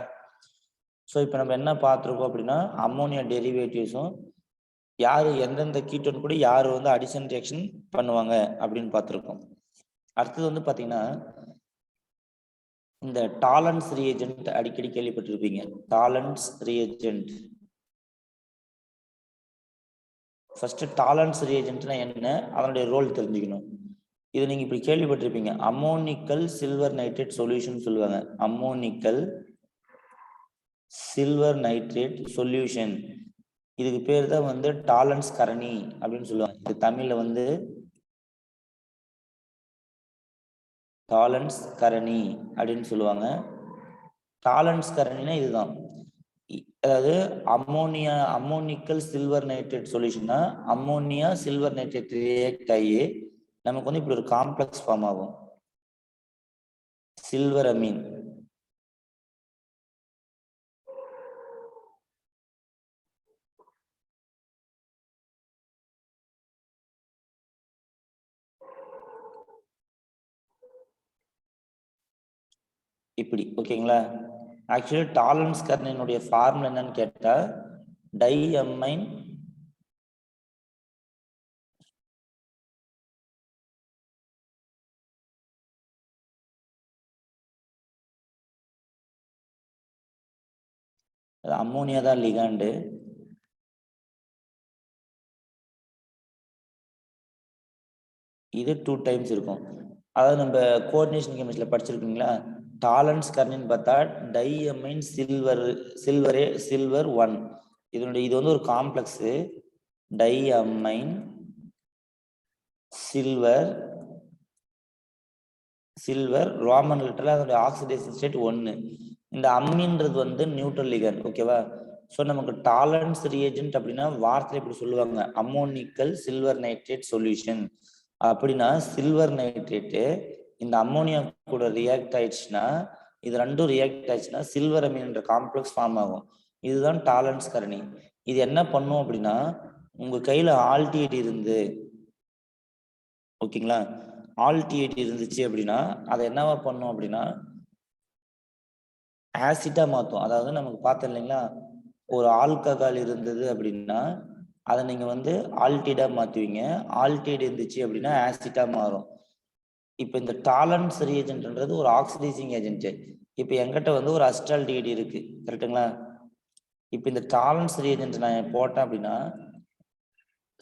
ஸோ இப்போ நம்ம என்ன பார்த்துருக்கோம் அப்படின்னா அம்மோனியா டெரிவேட்டிவ்ஸும் யாரு எந்தெந்த கீட்டோன் கூட யாரு வந்து அடிஷன் ரியாக்ஷன் பண்ணுவாங்க அப்படின்னு பார்த்துருக்கோம். அடுத்தது வந்து பாத்தீங்கன்னா இந்த டாலன்ஸ் ரியேஜென்ட் அடிக்கடி கேள்விப்பட்டிருப்பீங்க. டாலன்ஸ் ரியேஜென்ட். ஃபர்ஸ்ட் டாலன்ஸ் ரியேஜென்ட்னா என்ன, அதனுடைய ரோல் தெரிஞ்சுக்கணும். இது நீங்க இப்படி கேள்விப்பட்டிருப்பீங்க, அம்மோனிக்கல் சில்வர் நைட்ரேட் சொல்யூஷன் சொல்லுவாங்க. அம்மோனிக்கல் சில்வர் நைட்ரேட் சொல்யூஷன், இதுக்கு பேர் தான் வந்து டாலன்ஸ் கரணி அப்படின்னு சொல்லுவாங்க. இது தமிழ்ல வந்து டாலன்ஸ் கரணி அப்படின்னு சொல்லுவாங்க. டாலன்ஸ் கரணினா இதுதான். அதாவது அம்மோனிக்கல் சில்வர் நைட்ரேட் சொல்யூஷன்னா அம்மோனியா சில்வர் நைட்ரேட் ரியாக்ட் ஆகி நமக்கு வந்து இப்படி ஒரு காம்ப்ளெக்ஸ் ஃபார்ம் ஆகும், சில்வர் அமீன். இப்படி ஓகேங்களா? ஆக்சுவலி டாலன்ஸ் கர்னினுடைய ஃபார்முலா என்னன்னு கேட்டா டைஅமைன் அம்மோனியா தான் லிகாண்டு. இது 2 டைம்ஸ் இருக்கும். அதாவது நம்ம கோஆர்டினேஷன் கெமிஸ்ட்ரியில படிச்சிருக்கீங்களா? டாலன்ஸ் கர்னின்னு பார்த்தா டைஅமைன் சில்வர் 1. இது வந்து ஒரு காம்ப்ளெக்ஸ் டைஅமைன் சில்வர் ரோமன் லெட்டர்ல அதோட ஆக்சிடேஷன் ஸ்டேட் 1. இந்த அம்மின்றது வந்து நியூட்ரல் லிகண்ட். ஓகேவா? ஸோ நமக்கு டாலன்ஸ் ரியேஜென்ட் அப்படின்னா வார்த்தை இப்படி சொல்லுவாங்க, அம்மோனிக்கல் சில்வர் நைட்ரேட் சொல்யூஷன். அப்படின்னா சில்வர் நைட்ரேட்டு இந்த அம்மோனியா கூட ரியாக்ட் ஆயிடுச்சுன்னா, இது ரெண்டும் ரியாக்ட் ஆயிடுச்சுன்னா சில்வர் அமீன்ற காம்ப்ளெக்ஸ் ஃபார்ம் ஆகும். இதுதான் டாலன்ஸ் கரணி. இது என்ன பண்ணும் அப்படின்னா, உங்க கையில ஆல்டிஹைட் இருந்து, ஓகேங்களா, ஆல்டிஹைட் இருந்துச்சு அப்படின்னா அதை என்னவா பண்ணும் அப்படின்னா ஆசிட்டா மாத்தும். அதாவது நமக்கு பார்த்தோம் இல்லைங்களா, ஒரு ஆல்கஹால் இருந்தது அப்படின்னா அதை நீங்க வந்து ஆல்டிஹைடா மாத்துவீங்க, ஆல்டிஹைட் இருந்துச்சு அப்படின்னா ஆசிட்டா மாறும். இப்போ இந்த டாலன்ஸ் ரியேஜென்ட்ன்றது ஒரு ஆக்சிடைசிங் ஏஜென்ட். இப்போ என்கிட்ட வந்து ஒரு அசிட்டால்டிஹைட் இருக்கு, கரெக்டுங்களா? இப்போ இந்த டாலன்ஸ் ரியேஜென்ட் நான் போட்டேன் அப்படின்னா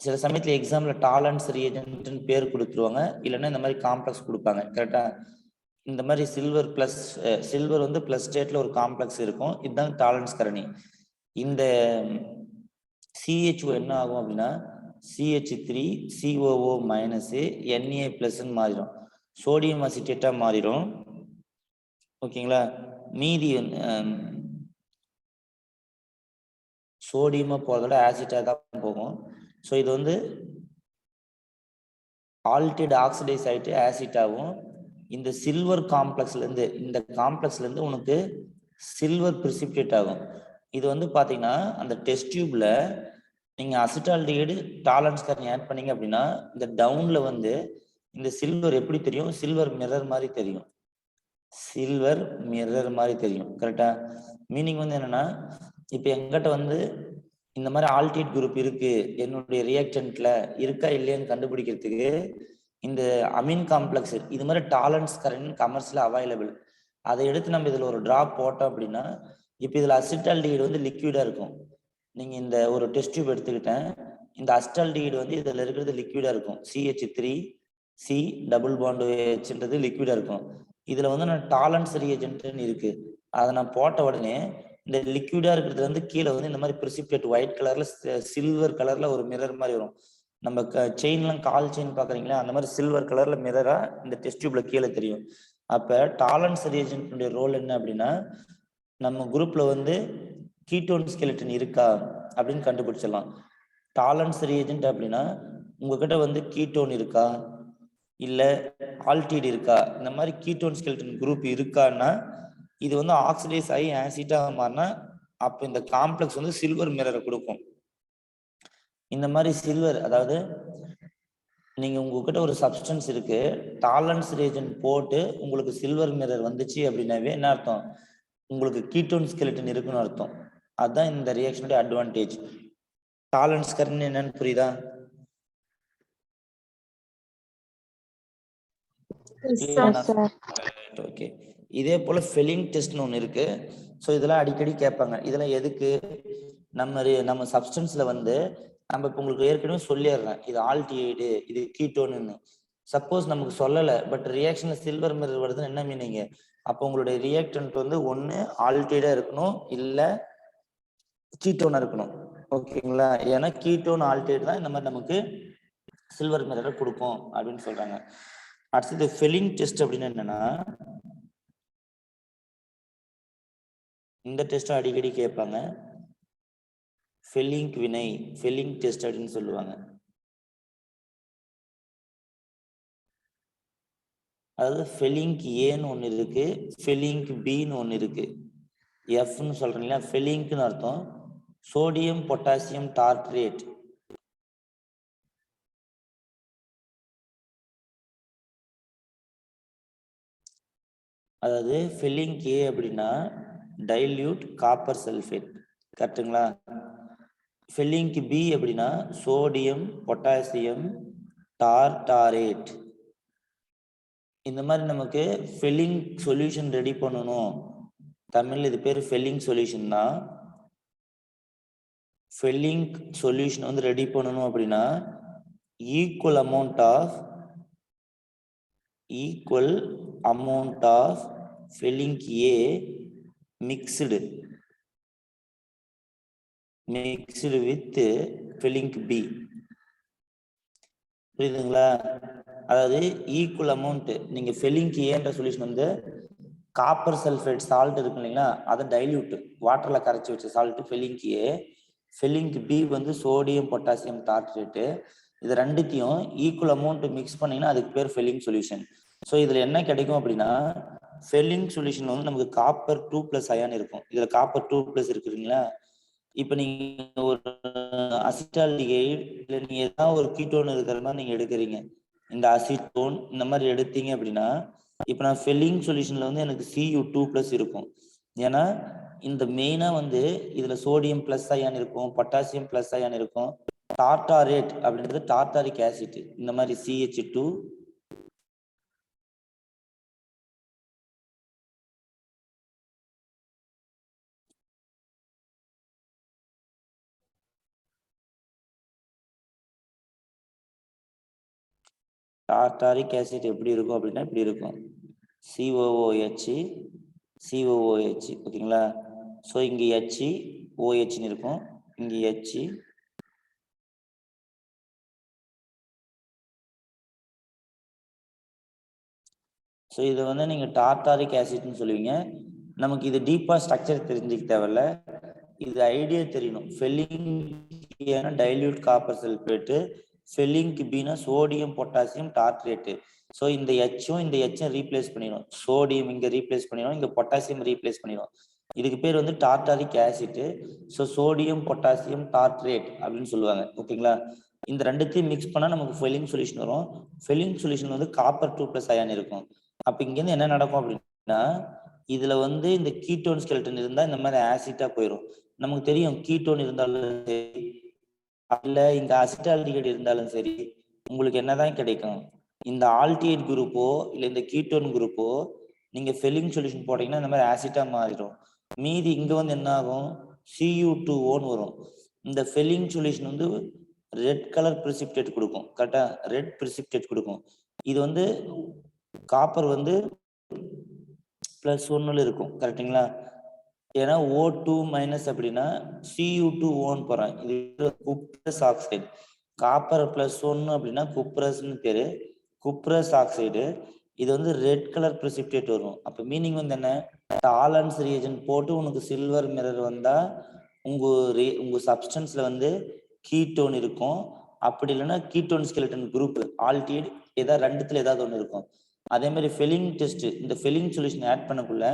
சில சமயத்துல எக்ஸாம்ல டாலன்ஸ் ரியேஜென்ட்னு பேர் கொடுத்துருவாங்க, இல்லைன்னா இந்த மாதிரி காம்ப்ளெக்ஸ் கொடுப்பாங்க. கரெக்டா? இந்த மாதிரி சில்வர் வந்து பிளஸ் ஸ்டேட்ல ஒரு காம்ப்ளெக்ஸ் இருக்கும், இதுதான் டாலன்ஸ் கரணி. இந்த CHO என்ன ஆகும் அப்படின்னா CH3 COO மைனஸ் Na பிளஸ்ன்னு மாறிடும், சோடியம் அசிட்டேட்டா மாறிடும். ஓகேங்களா? மீதி சோடியமா போறதோட ஆசிட்டா தான் போகும். ஸோ இது வந்து ஆல்டிஹைட் ஆக்சிடைஸ் ஆயிட்டு ஆசிட் ஆகும். இந்த சில்வர் காம்ப்ளெக்ஸ்ல இருந்து உனக்கு சில்வர் பிரிசிபிடேட் ஆகும். இது வந்து பாத்தீங்கன்னா அந்த டெஸ்ட் டியூப்ல நீங்க அசிட்டால்டிஹைடு டாலரன்ஸ் காரணி ஆட் பண்ணீங்க அப்படின்னா இந்த டவுன்ல வந்து இந்த சில்வர் எப்படி தெரியும்? சில்வர் மிரர் மாதிரி தெரியும். சில்வர் மிரர் மாதிரி தெரியும். கரெக்டா? மீனிங் வந்து என்னன்னா, இப்ப எங்கிட்ட வந்து இந்த மாதிரி ஆல்டிஹைட் குரூப் இருக்கு, என்னுடைய ரியாக்டன்ட்ல இருக்கா இல்லையான்னு கண்டுபிடிக்கிறதுக்கு இந்த அமீன் காம்ப்ளெக்ஸ் இது மாதிரி டாலரன்ஸ் கரண்ட் கமர்ஸ்ல அவைலபிள். அதை எடுத்து நம்ம இதுல ஒரு டிராப் போட்டோம் அப்படின்னா, இப்ப இதுல அசிட்டால்டிஹைடு வந்து லிக்விடா இருக்கும். நீங்க இந்த ஒரு டெஸ்ட் டியூப் எடுத்துக்கிட்டேன், இந்த அசிட்டால்டிஹைடு வந்து இதுல இருக்கிறது லிக்விடா இருக்கும். CH3 C டபுள் பாண்ட் Hன்றது லிக்விடா இருக்கும். இதுல வந்து நான் டாலரன்ஸ் ரியேஜென்ட்னு இருக்கு. அதை நான் போட்ட உடனே இந்த லிக்விடா இருக்கிறது வந்து கீழே வந்து இந்த மாதிரி பிரிசிபிடேட் ஒயிட் கலர்ல சில்வர் கலர்ல ஒரு மிரர் மாதிரி வரும். நம்ம செயின்லாம் கால் செயின் பாக்குறீங்களா, அந்த மாதிரி சில்வர் கலர்ல மிரரா இந்த டெஸ்ட் டியூப்ல கீழே தெரியும். அப்ப டாலரன்ஸ் ரியேஜென்ட்னுடைய ரோல் என்ன அப்படின்னா, நம்ம குரூப்ல வந்து கீட்டோன் ஸ்கெலட்டன் இருக்கா அப்படின்னு கண்டுபிடிச்சிடலாம். டாலரன்ஸ் ரியேஜென்ட் அப்படின்னா உங்ககிட்ட வந்து கீட்டோன் இருக்கா இல்ல ஆல்டிஹைடு இருக்கா, இந்த மாதிரி கீட்டோன் ஸ்கெலட்டன் குரூப் இருக்கான்னா இது வந்து ஆக்சிடைஸ் ஆகி ஆசிட்டா மாறினா அப்ப இந்த காம்ப்ளெக்ஸ் வந்து சில்வர் மிரரை கொடுக்கும். இந்த மாதிரி சில்வர், அதாவது நீங்க உங்ககிட்ட ஒரு சப்ஸ்டன்ஸ் இருக்கு, டாலரன்ஸ் ரியேஜென்ட் போட்டு உங்களுக்கு சில்வர் மிரர் வந்துச்சு அப்படின்னாவே என்ன அர்த்தம்? உங்களுக்கு கீட்டோன் ஸ்கெலட்டன் இருக்குன்னு அர்த்தம். அதுதான் இந்த ரியாக்ஷனுடைய அட்வான்டேஜ். டாலரன்ஸ் கரண்ட் என்னன்னு புரியுதா? ஓகே. இதே போல ஃபெல்லிங் டெஸ்ட்னு ஒன்று இருக்கு. ஸோ இதெல்லாம் அடிக்கடி கேட்பாங்க. இதெல்லாம் எதுக்கு? நம்ம சப்ஸ்டன்ஸ்ல வந்து நம்ம இப்போ உங்களுக்கு ஏற்கனவே சொல்லிடுறேன், இது ஆல்டிஹைடு இது கீட்டோன்னு. சப்போஸ் நமக்கு சொல்லலை, பட் ரியாக்ஷன்ல சில்வர் மிரர் வருதுன்னு என்ன மீனிங்? அப்போ உங்களுடைய ரியாக்டன்ட் வந்து ஒன்று ஆல்டிஹைடா இருக்கணும் இல்லை கீட்டோனா இருக்கணும். ஓகேங்களா? ஏன்னா கீட்டோன் ஆல்டிஹைடு தான் இந்த மாதிரி நமக்கு சில்வர் மிரரை கொடுக்கும் அப்படின்னு சொல்றாங்க. அடுத்தது ஃபெல்லிங் டெஸ்ட் அப்படின்னு என்னன்னா, இந்த டெஸ்ட் அடிக்கடி கேட்பாங்க. ஃபெல்லிங் வினை, ஃபெல்லிங் டெஸ்ட் அப்படின்னு சொல்லுவாங்க. அதாவது ஃபெல்லிங் ஏன்னு ஒன்று இருக்கு, ஃபெல்லிங் பின்னு ஒன்று இருக்கு. எஃப்னு சொல்றீங்களா, ஃபெல்லிங்க்னு அர்த்தம் சோடியம் பொட்டாசியம் டார்ட்ரேட். அதாவது ஃபெல்லிங் ஏ அப்படின்னா டைல்யூட் காப்பர் சல்ஃபேட், கரெக்டுங்களா? ஃபெல்லிங் பி அப்படின்னா சோடியம் பொட்டாசியம் டார்டாரேட். இந்த மாதிரி நமக்கு ஃபெல்லிங் சொல்யூஷன் ரெடி பண்ணணும். தமிழ்ல இது பேர் ஃபெல்லிங் சொல்யூஷன் தான். ஃபெல்லிங் சொல்யூஷன் வந்து ரெடி பண்ணணும் அப்படின்னா equal amount of Fehling A mixed with Fehling B. புரியுதுங்களா? அதாவது ஈக்குவல் அமௌண்ட், நீங்க ஃபெல்லிங் ஏன்ற சொல்யூஷன் வந்து காப்பர் சல்ஃபேட் சால்ட் இருக்கு இல்லைங்களா, அதை டைல்யூட் வாட்டர்ல கரைச்சி வச்ச salt Fehling A, Fehling B வந்து சோடியம் பொட்டாசியம் டார்ட்ரேட்டு. இது ரெண்டுத்தையும் ஈக்குவல் அமௌண்ட் மிக்ஸ் பண்ணீங்கன்னா அதுக்கு பேர் ஃபெல்லிங் சொல்யூஷன். ஸோ இதுல என்ன கிடைக்கும் அப்படின்னா, ஃபெல்லிங் சொல்யூஷன் வந்து நமக்கு காப்பர் 2+ அயான் இருக்கும். இதுல காப்பர் 2+ இருக்குங்களா. இப்ப நீங்க ஒரு அசிட்டால்டிஹைடு இல்ல நீங்க ஏதாவது ஒரு கீட்டோன் இருக்கிற மாதிரி நீங்க எடுக்கிறீங்க, இந்த அசிட்டோன் இந்த மாதிரி எடுத்தீங்க அப்படின்னா, இப்ப நான் ஃபெல்லிங் சொல்யூஷன்ல வந்து எனக்கு Cu2+ இருக்கும். ஏன்னா இந்த மெயினா வந்து இதுல சோடியம் பிளஸ் அயான் இருக்கும், பொட்டாசியம் பிளஸ் அயான் இருக்கும். டார்டாரேட் அப்படின்றது டார்டாரிக் ஆசிட், இந்த மாதிரி CH2 டார்டாரிக் ஆசிட் எப்படி இருக்கும் அப்படின்னா இப்படி இருக்கும், COOH COOH. ஓகேங்களா? ஸோ இங்கே HOHன்னு இருக்கும், இங்கே H. ஸோ இதை வந்து நீங்க டார்டாரிக் ஆசிட்னு சொல்லுவீங்க. நமக்கு இது டீப்பா ஸ்ட்ரக்சர் தெரிஞ்சுக்க தேவையில்ல, இது ஐடியா தெரியணும். Fehling dilute copper sulphate, Fehling பினா சோடியம் பொட்டாசியம் டார்ட்ரேட்டு. ஸோ இந்த H இந்த H ரீப்ளேஸ் பண்ணிடும், சோடியம் இங்க ரீப்ளேஸ் பண்ணிடும், இங்க பொட்டாசியம் ரீப்ளேஸ் பண்ணிடும். இதுக்கு பேர் வந்து tartaric acid. So sodium potassium tartrate அப்படின்னு சொல்லுவாங்க. ஓகேங்களா? இந்த ரெண்டுத்தையும் மிக்ஸ் பண்ணா நமக்கு ஃபெல்லிங் சொல்யூஷன் வரும். ஃபெல்லிங் சொல்யூஷன் வந்து காப்பர் 2+ அயான் இருக்கும். அப்ப இங்கேருந்து என்ன நடக்கும் அப்படின்னா, இதுல வந்து இந்த கீட்டோன் ஸ்கெலட்டன் இருந்தா இந்த மாதிரி ஆசிட்டா போயிடும். நமக்கு தெரியும் கீட்டோன் இருந்தாலும் சரி, இல்ல இங்க அசிட்டால்டிகைட் இருந்தாலும் சரி, உங்களுக்கு என்னதான் கிடைக்கும்? இந்த ஆல்டிஹைட் குரூப்போ இல்ல இந்த கீட்டோன் குரூப்போ நீங்க ஃபெல்லிங் சொல்யூஷன் போட்டீங்கன்னா இந்த மாதிரி ஆசிட்டா மாறிடும். மீதி இங்க வந்து என்ன ஆகும்? Cu2O வரும். இந்த ஃபெல்லிங் சொல்யூஷன் வந்து ரெட் கலர் பிரிசிபிடேட் கொடுக்கும். கரெக்டா? ரெட் பிரிசிபிடேட் கொடுக்கும். இது வந்து காப்பர் வந்து +1 இருக்கும். கரெக்டுங்களா? ஏன்னா O2- அப்படின்னா Cu2O போறேன். இது குப்ரஸ் ஆக்சைடு. காப்பர் +1 அப்படின்னா குப்ரஸ்ன்னு பேரு. Cuprous oxide. இது வந்து ரெட் கலர் பிரிசிபிடேட் வரும். அப்ப மீனிங் வந்து என்ன? டாலன்ஸ் ரியேஜன் போட்டு உனக்கு சில்வர் மிரர் வந்தா உங்க சப்ஸ்டன்ஸ்ல வந்து கீட்டோன் இருக்கும். அப்படி இல்லைன்னா கீட்டோன் ஸ்கெலட்டன் குரூப் ஆல்டிஹைட் ஏதாவது ரெண்டுத்துல ஏதாவது ஒன்று இருக்கும். அதே மாதிரி ஃபெல்லிங் டெஸ்ட், இந்த ஃபெல்லிங் சொல்யூஷன் ஆட் பண்ணக்குள்ள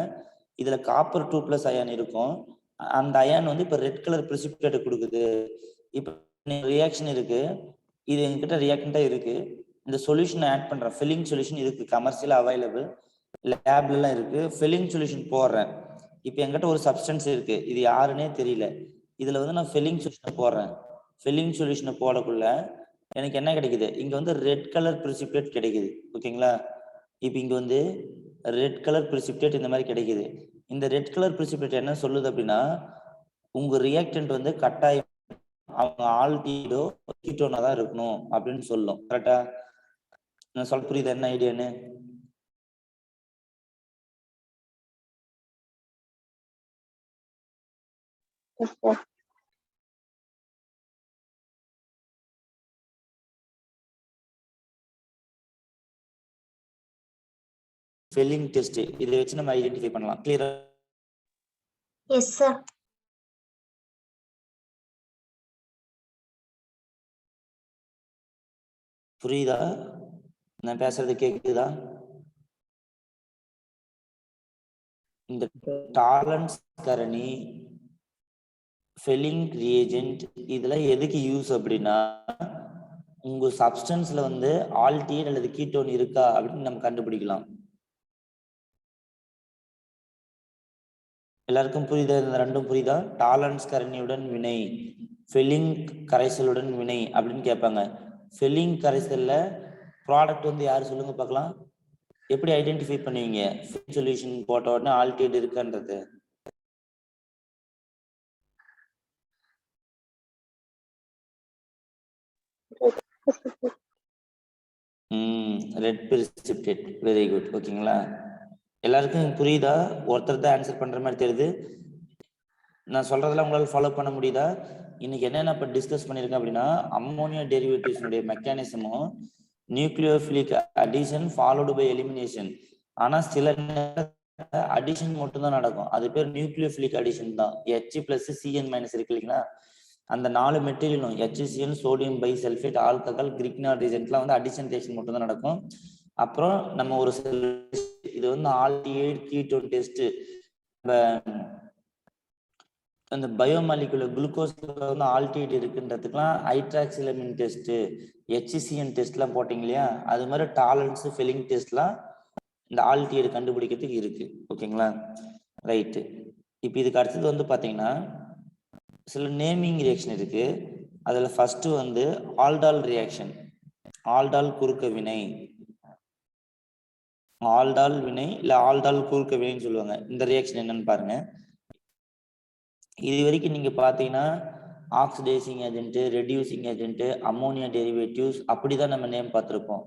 இதுல காப்பர் 2+ அயான் இருக்கும். அந்த அயான் வந்து இப்ப ரெட் கலர் பிரிசிபிடேட் கொடுக்குது. இப்ப ரியாக்ஷன் இருக்கு, இது என்கிட்ட ரியாக்டண்டா இருக்கு. இந்த சொல்யூஷன் ஆட் பண்றேன். ஃபெல்லிங் சொல்யூஷன் இருக்கு, கமர்ஷியலா அவைலபிள், லேப்ல எல்லாம் இருக்கு. ஃபெல்லிங் சொல்யூஷன் போடுறேன். இப்போ என்கிட்ட ஒரு சப்ஸ்டன்ஸ் இருக்கு, இது யாருன்னே தெரியல. இதுல வந்து நான் ஃபெல்லிங் சொல்யூஷனை போடுறேன். ஃபெல்லிங் சொல்யூஷனை போடக்குள்ள எனக்கு என்ன கிடைக்குது? இங்க வந்து ரெட் கலர் பிரிசிபிடேட் கிடைக்குது. ஓகேங்களா? இப்போ இங்க வந்து ரெட் கலர் பிரிசிபிடேட் இந்த மாதிரி கிடைக்குது. இந்த ரெட் கலர் பிரிசிபிடேட் என்ன சொல்லுது அப்படின்னா, உங்க ரியாக்டன்ட் வந்து கட்டாயம் அவங்க ஆல்டிஹைடோ கீட்டோனா தான் இருக்கணும் அப்படின்னு சொல்லும். கரெக்டா? நான் சொல்ல புரியுது என்ன ஐடியான்னு? Yes, sir. ஃபெல்லிங் டெஸ்ட் இதை வச்சு நம்ம ஐடென்டிஃபை பண்ணலாம். கிளியரா? Yes, sir. புரியுதா? நான் பேசுறது கேக்குதா? இந்த டாலன்ஸ் கரணி, ஃபெல்லிங் ரியேஜென்ட் இதெல்லாம் எதுக்கு யூஸ் அப்படின்னா, உங்க சப்ஸ்டன்ஸ்ல வந்து ஆல்டிஹைட் அல்லது கீட்டோன் இருக்கா அப்படின்னு நம்ம கண்டுபிடிக்கலாம். எல்லாருக்கும் புரியுதா? இந்த ரெண்டும் புரியுதா? டாலன்ஸ் கரணியுடன் வினை, ஃபெல்லிங் கரைசலுடன் வினை அப்படின்னு கேட்பாங்க. ஃபெல்லிங் கரைசல்ல ப்ராடக்ட் வந்து யாரு சொல்லுங்க பார்க்கலாம்? எப்படி ஐடென்டிஃபை பண்ணுவீங்க சொல்யூஷன் போட்ட உடனே ஆல்டிஹைட் இருக்குன்றது? Red precipitate. Very good. ஓகேங்களா? எல்லாருக்கும் புரியுதா? ஒருத்தர் தான் ஆன்சர் பண்ற மாதிரி தெரியுது. நான் சொல்றதெல்லாம் உங்களால ஃபாலோ பண்ண முடியுதா? இன்னைக்கு என்னென்ன இப்போ டிஸ்கஸ் பண்ணியிருக்கேன் அப்படின்னா, அம்மோனியா டெரிவேட்டிவ்ஸுடைய மெக்கானிசமும் nucleophilic addition followed by elimination. ஆனா சில அடிஷன் மட்டும் தான் நடக்கும். அது பேர் நியூக்ளியோஃபிலிக் அடிஷன் தான். H+Cn- இருக்கு இல்லைங்களா? அந்த 4 மெட்டீரியலும் HCl, sodium bisulphate, alcohol, Grignard ரீஜென்ட்லாம் வந்து அடிஷன் ரியாக்ஷன் மட்டும் தான் நடக்கும். அப்புறம் நம்ம ஒரு இது வந்து ஆல்டிஹைட் கீட்டோன் டெஸ்ட், அந்த பயோமாலிகுலர் குளுக்கோஸ்ல வந்து ஆல்டிஹைட் இருக்குன்றதுக்குலாம் ஹைட்ராக்சிலமின் டெஸ்ட், HCN டெஸ்ட்லாம் போட்டிங்க இல்லையா? அது மாதிரி டாலன்ஸ் ஃபெல்லிங் டெஸ்ட்லாம் இந்த ஆல்டிஹைட் கண்டுபிடிக்கிறதுக்கு இருக்கு. ஓகேங்களா? ரைட்டு. இப்போ இதுக்கு அடுத்தது வந்து பார்த்தீங்கன்னா சில நேமிங் ரியாக்ஷன் இருக்கு. அதில் ஃபர்ஸ்ட் வந்து ஆல்டால் ரியாக்ஷன், ஆல்டால் குறுக்க வினை, ஆல்டால் வினை இல்லை ஆல்டால் குறுக்க வினைன்னு சொல்லுவாங்க. இந்த ரியாக்ஷன் என்னன்னு பாருங்க. இது வரைக்கும் நீங்க பாத்தீங்கன்னா oxidising agent, reducing agent, ammonia derivatives அப்படிதான் நம்ம நேம் பார்த்திருப்போம்.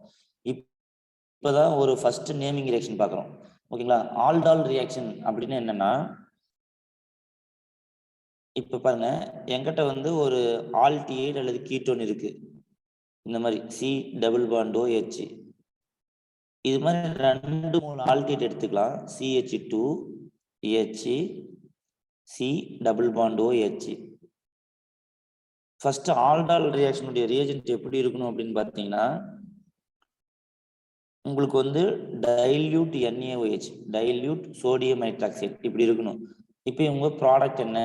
இப்பதான் ஒரு ஃபர்ஸ்ட் நேமிங் ரியாக்ஷன் பார்க்குறோம். ஓகேங்களா? ஆல்டால் ரியாக்ஷன் அப்படின்னு என்னன்னா, இப்ப பாருங்க என்கிட்ட வந்து ஒரு ஆல்டிஹைட் அல்லது கீட்டோன் இருக்கு. இந்த மாதிரி C+OH. இது மாதிரி 2-3 ஆல்டிஹைட் எடுத்துக்கலாம். CH2H C+OH. First aldol ரியாக்ஷனுடைய reagent எப்படி இருக்கணும் அப்படின்னு பார்த்தீங்கன்னா, உங்களுக்கு வந்து dilute NaOH, dilute sodium hydroxide இப்படி இருக்கணும். இப்போ இவங்க ப்ராடக்ட் என்ன,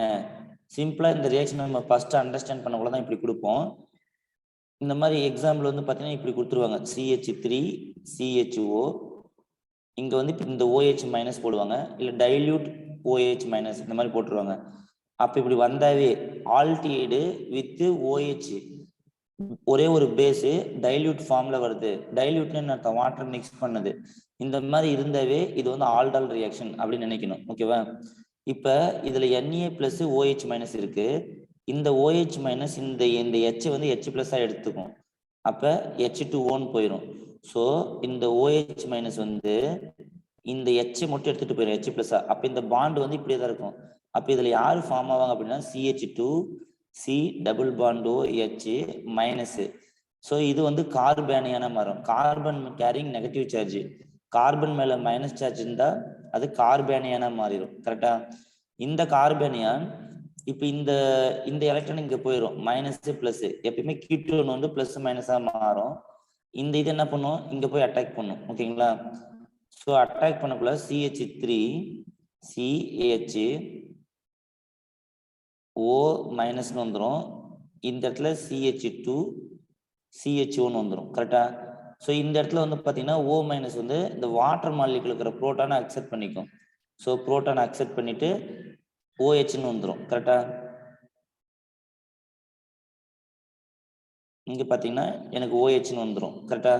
சிம்பிளா இந்த ரியாக்ஷன் நம்ம ஃபர்ஸ்ட் அண்டர்ஸ்டாண்ட் பண்ணக்குள்ள தான் இப்படி கொடுப்போம். இந்த மாதிரி எக்ஸாம்பிள் வந்து பார்த்தீங்கன்னா இப்படி கொடுத்துருவாங்க, CH3 CHO. இங்க வந்து இந்த OH மைனஸ் போடுவாங்க, இல்லை டைல்யூட் OH மைனஸ் இந்த மாதிரி போட்டுருவாங்க. அப்போ இப்படி வந்தாவே ஆல்டிஹைடு வித் OH ஒரே ஒரு பேஸு டைல்யூட் ஃபார்ம்ல வருது. டைல்யூட்னு அர்த்தம் வாட்டர் மிக்ஸ் பண்ணது. இந்த மாதிரி இருந்தாவே இது வந்து ஆல்டால் ரியாக்ஷன் அப்படின்னு நினைக்கணும். ஓகேவா? இப்போ இதுல Na பிளஸ் OH மைனஸ் இருக்கு. இந்த OH மைனஸ் இந்த H வந்து H பிளஸ்ஸா எடுத்துக்கும். அப்ப H2O போயிடும். ஸோ இந்த OH மைனஸ் வந்து இந்த H மட்டும் எடுத்துட்டு போயிடும் H பிளஸ்ஸா. அப்ப இந்த பாண்ட் வந்து இப்படியே தான் இருக்கும். அப்ப இதுல யாரு ஃபார்ம் ஆவாங்க அப்படின்னா CH2 C double bond OH minus. So இது வந்து கார்பேனியான மாறும். Carbon carrying negative charge. Carbon மேல மைனஸ் சார்ஜ் இருந்தா அது கார்பேனியானா மாறிடும். கரெக்டா? இந்த கார்பேனியான் இப்ப இந்த எலக்ட்ரான் இங்க போயிடும் மைனஸ் பிளஸ். எப்பயுமே கீட்டோன் வந்து பிளஸ் மைனஸா மாறும். இந்த இது என்ன பண்ணும், இங்க போய் அட்டாக் பண்ணும். ஓகேங்களா? ஸோ அட்டாக் பண்ணக்குள்ள CH3 CH O மைனஸ்னு வந்துடும். இந்த இடத்துல CH2 CH1 வந்துடும். கரெக்டா? ஸோ இந்த இடத்துல வந்து பார்த்தீங்கன்னா O மைனஸ் வந்து இந்த வாட்டர் மாலிகுல் இருக்கிற புரோட்டானை அக்செப்ட் பண்ணிக்கும். ஸோ புரோட்டானை அக்செப்ட் பண்ணிட்டு OHன்னு வந்துடும். கரெக்டா? இங்க பார்த்தீங்கன்னா எனக்கு OHன்னு வந்துடும். கரெக்டா?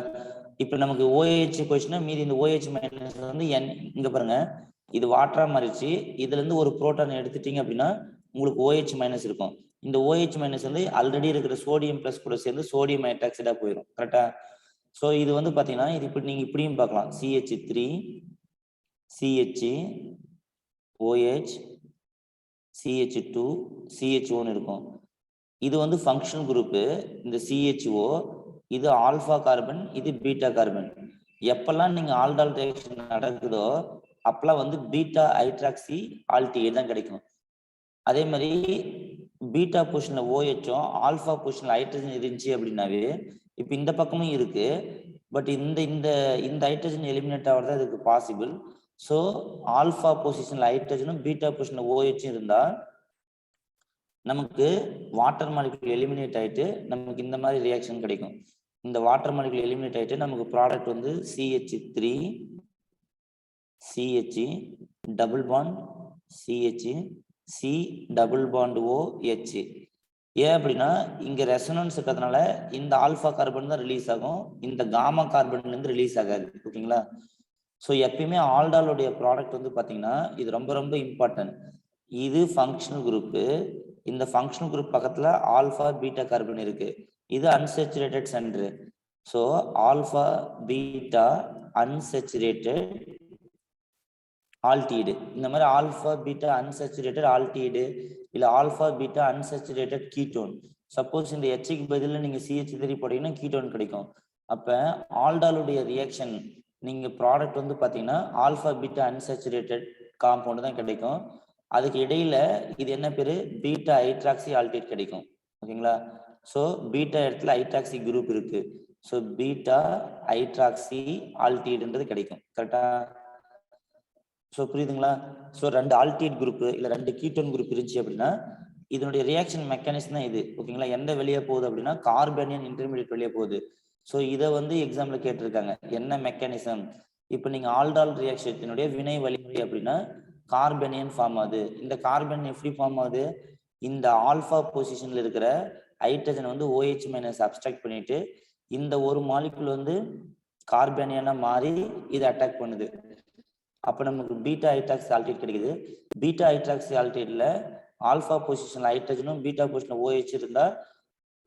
இப்போ நமக்கு OH போயிடுச்சுன்னா மீதி இந்த OH மைனஸ் வந்து இங்க பாருங்க, இது வாட்டரா மாறிடுச்சு. இதுல இருந்து ஒரு புரோட்டான் எடுத்துட்டீங்க அப்படின்னா உங்களுக்கு OH மைனஸ் இருக்கும். இந்த OH மைனஸ் வந்து ஆல்ரெடி இருக்கிற சோடியம் பிளஸ் கூட சேர்ந்து சோடியம் ஹைட்ராக்சைடா போயிடும். கரெக்டா? ஸோ இது வந்து பார்த்தீங்கன்னா இது இப்படி நீங்க இப்படியும் பார்க்கலாம், CH3 CH OH CH2 CH1 இருக்கும். இது வந்து ஃபங்க்ஷனல் குரூப். இந்த CHO இது ஆல்பா கார்பன், இது பீட்டா கார்பன். எப்பெல்லாம் நீங்க ஆல்டால் ரியாக்ஷன் நடக்குதோ அப்பெல்லாம் வந்து பீட்டா ஹைட்ராக்சி ஆல்டிஹைடு தான் கிடைக்கும். அதே மாதிரி பீட்டா பொசிஷன்ல OHம் ஆல்பா பொசிஷன்ல ஹைட்ரஜன் இருந்துச்சு அப்படின்னாவே இப்ப இந்த பக்கமும் இருக்கு. பட் இந்த இந்த இந்த ஹைட்ரஜன் எலிமினேட் ஆகிறது அதுக்கு பாசிபிள். ஸோ ஆல்பா பொசிஷன்ல ஹைட்ரஜனும் பீட்டா பொசிஷன்ல OHம் இருந்தா நமக்கு வாட்டர் மாலிகுல் எலிமினேட் ஆயிட்டு நமக்கு இந்த மாதிரி ரியாக்ஷன் கிடைக்கும். இந்த வாட்டர் மாலிகுல் எலிமினேட் ஆயிட்டு நமக்கு ப்ராடக்ட் வந்து CH3 CH double bond CH C double bond OH. ஏன் அப்படின்னா இங்க ரெசனன்ஸ் இருக்கிறதுனால இந்த ஆல்பா கார்பன் தான் ரிலீஸ் ஆகும், இந்த காமா கார்பன்ல இருந்து ரிலீஸ் ஆகாது. ஓகேங்களா? ஸோ எப்பயுமே ஆல்டாலுடைய ப்ராடக்ட் வந்து பாத்தீங்கன்னா இது ரொம்ப ரொம்ப இம்பார்ட்டன்ட். இது ஃபங்க்ஷனல் குரூப். இந்த ஃபங்க்ஷனல் குரூப் பக்கத்துல ஆல்பா பீட்டா கார்பன் இருக்கு. இது unsaturated centre. So alpha beta unsaturated aldehyde. இந்த மாதிரி ஆல்பா பீட்டா அன்சேச்சுரேட்டட் ஆல்டிஹைடு இல்ல alpha beta unsaturated ketone. Suppose இந்த Hக்கு பதில நீங்க CH3 போட்டீங்கன்னா கீட்டோன் கிடைக்கும். அப்ப ஆல்டாலுடைய ரியாக்ஷன் நீங்க ப்ராடக்ட் வந்து பாத்தீங்கன்னா ஆல்பா பீட்டா அன்சேச்சுரேட்டட் காம்பவுண்ட் தான் கிடைக்கும். அதுக்கு இடையில இது என்ன பேரு, பீட்டா ஹைட்ராக்சி ஆல்டிஹைடு கிடைக்கும். ஓகேங்களா? ஸோ பீட்டா இடத்துல ஹைட்ராக்சி குரூப் இருக்கு. ஸோ பீட்டா ஹைட்ராக்சி ஆல்டிஹைடுன்றது கிடைக்கும். கரெக்டா? ஸோ புரியுதுங்களா? ஸோ ரெண்டு ஆல்டிஹைடு குரூப் இல்ல ரெண்டு கீட்டோன் குரூப் இருந்துச்சு அப்படின்னா இதனுடைய ரியாக்ஷன் மெக்கானிசம் தான் இது. ஓகேங்களா? எந்த வெளியே போகுது அப்படின்னா கார்பனியன் இன்டர்மீடியட் வெளியே போகுது. ஸோ இதை வந்து எக்ஸாம்ல கேட்டிருக்காங்க, என்ன மெக்கானிசம். இப்போ நீங்க ஆல்டால் ரியாக்ஷனுடைய வினை வழிமுறை அப்படின்னா கார்பனியன் ஃபார்ம் ஆகுது. இந்த கார்பன் எப்படி ஃபார்ம் ஆகுது, இந்த ஆல்பா பொசிஷன்ல இருக்கிற ஹைட்ரஜன் வந்து OH மைனஸ் அப்ஸ்ட்ராக்ட் பண்ணிட்டு இந்த ஒரு மாலிகுல் வந்து கார்பனியனா மாறி இதை அட்டாக் பண்ணுது. அப்ப நமக்கு பீட்டா ஹைட்ராக்சி ஆல்டிஹைடு கிடைக்குது. பீட்டா ஹைட்ராக்சி ஆல்டிஹைடுல ஆல்பா பொசிஷன்ல ஹைட்ரஜனும் பீட்டா பொசிஷன்ல OH இருந்தா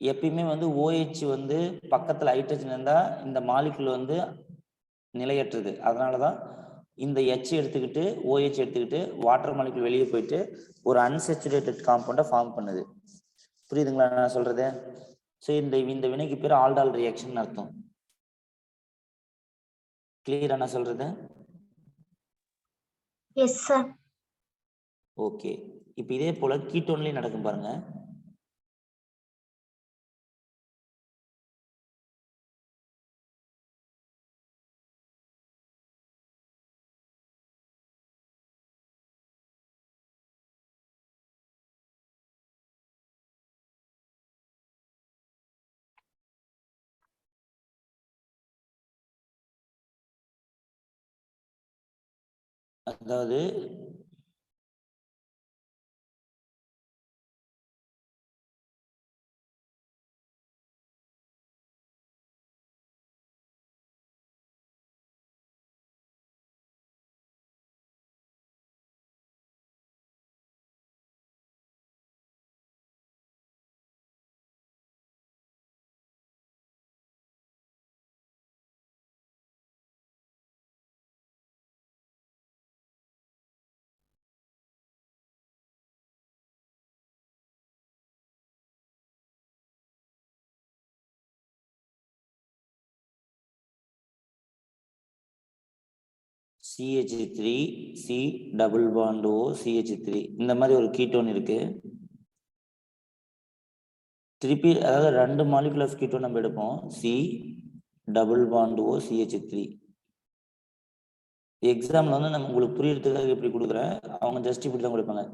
எப்பயுமே வந்து OH வந்து பக்கத்துல ஹைட்ரஜன் இருந்தா இந்த மாலிகுல் வந்து நிலையற்றது. அதனாலதான் இந்த H எடுத்துக்கிட்டு OH எடுத்துக்கிட்டு வாட்டர் மாலிகுல் வெளியே போயிட்டு ஒரு அன்சேச்சுரேட்டட் காம்பவுண்டை ஃபார்ம் பண்ணுது. புரியுதுங்களா நான் சொல்றது? ஸோ இந்த வினைக்கு பேர் ஆல்டால் ரியாக்ஷன் அர்த்தம். கிளியரா நான் சொல்றது? Yes, sir. ஓகே. இப்போ இதே போல கீட்டோன்லயும் நடக்கும் பாருங்க. அதாவது CH3 C double bond O CH3 இந்த மாதிரி ஒரு கீட்டோன் இருக்கு. திருப்பி அதாவது 2 மாலிகுல் ஆஃப் கீட்டோன் நம்ம எடுப்போம். C double bond O CH3. எக்ஸாம்ல வந்து நம்ம உங்களுக்கு புரியறதுக்காக எப்படி கொடுக்குறேன், அவங்க ஜஸ்ட் இப்படி தான் கொடுப்பாங்க.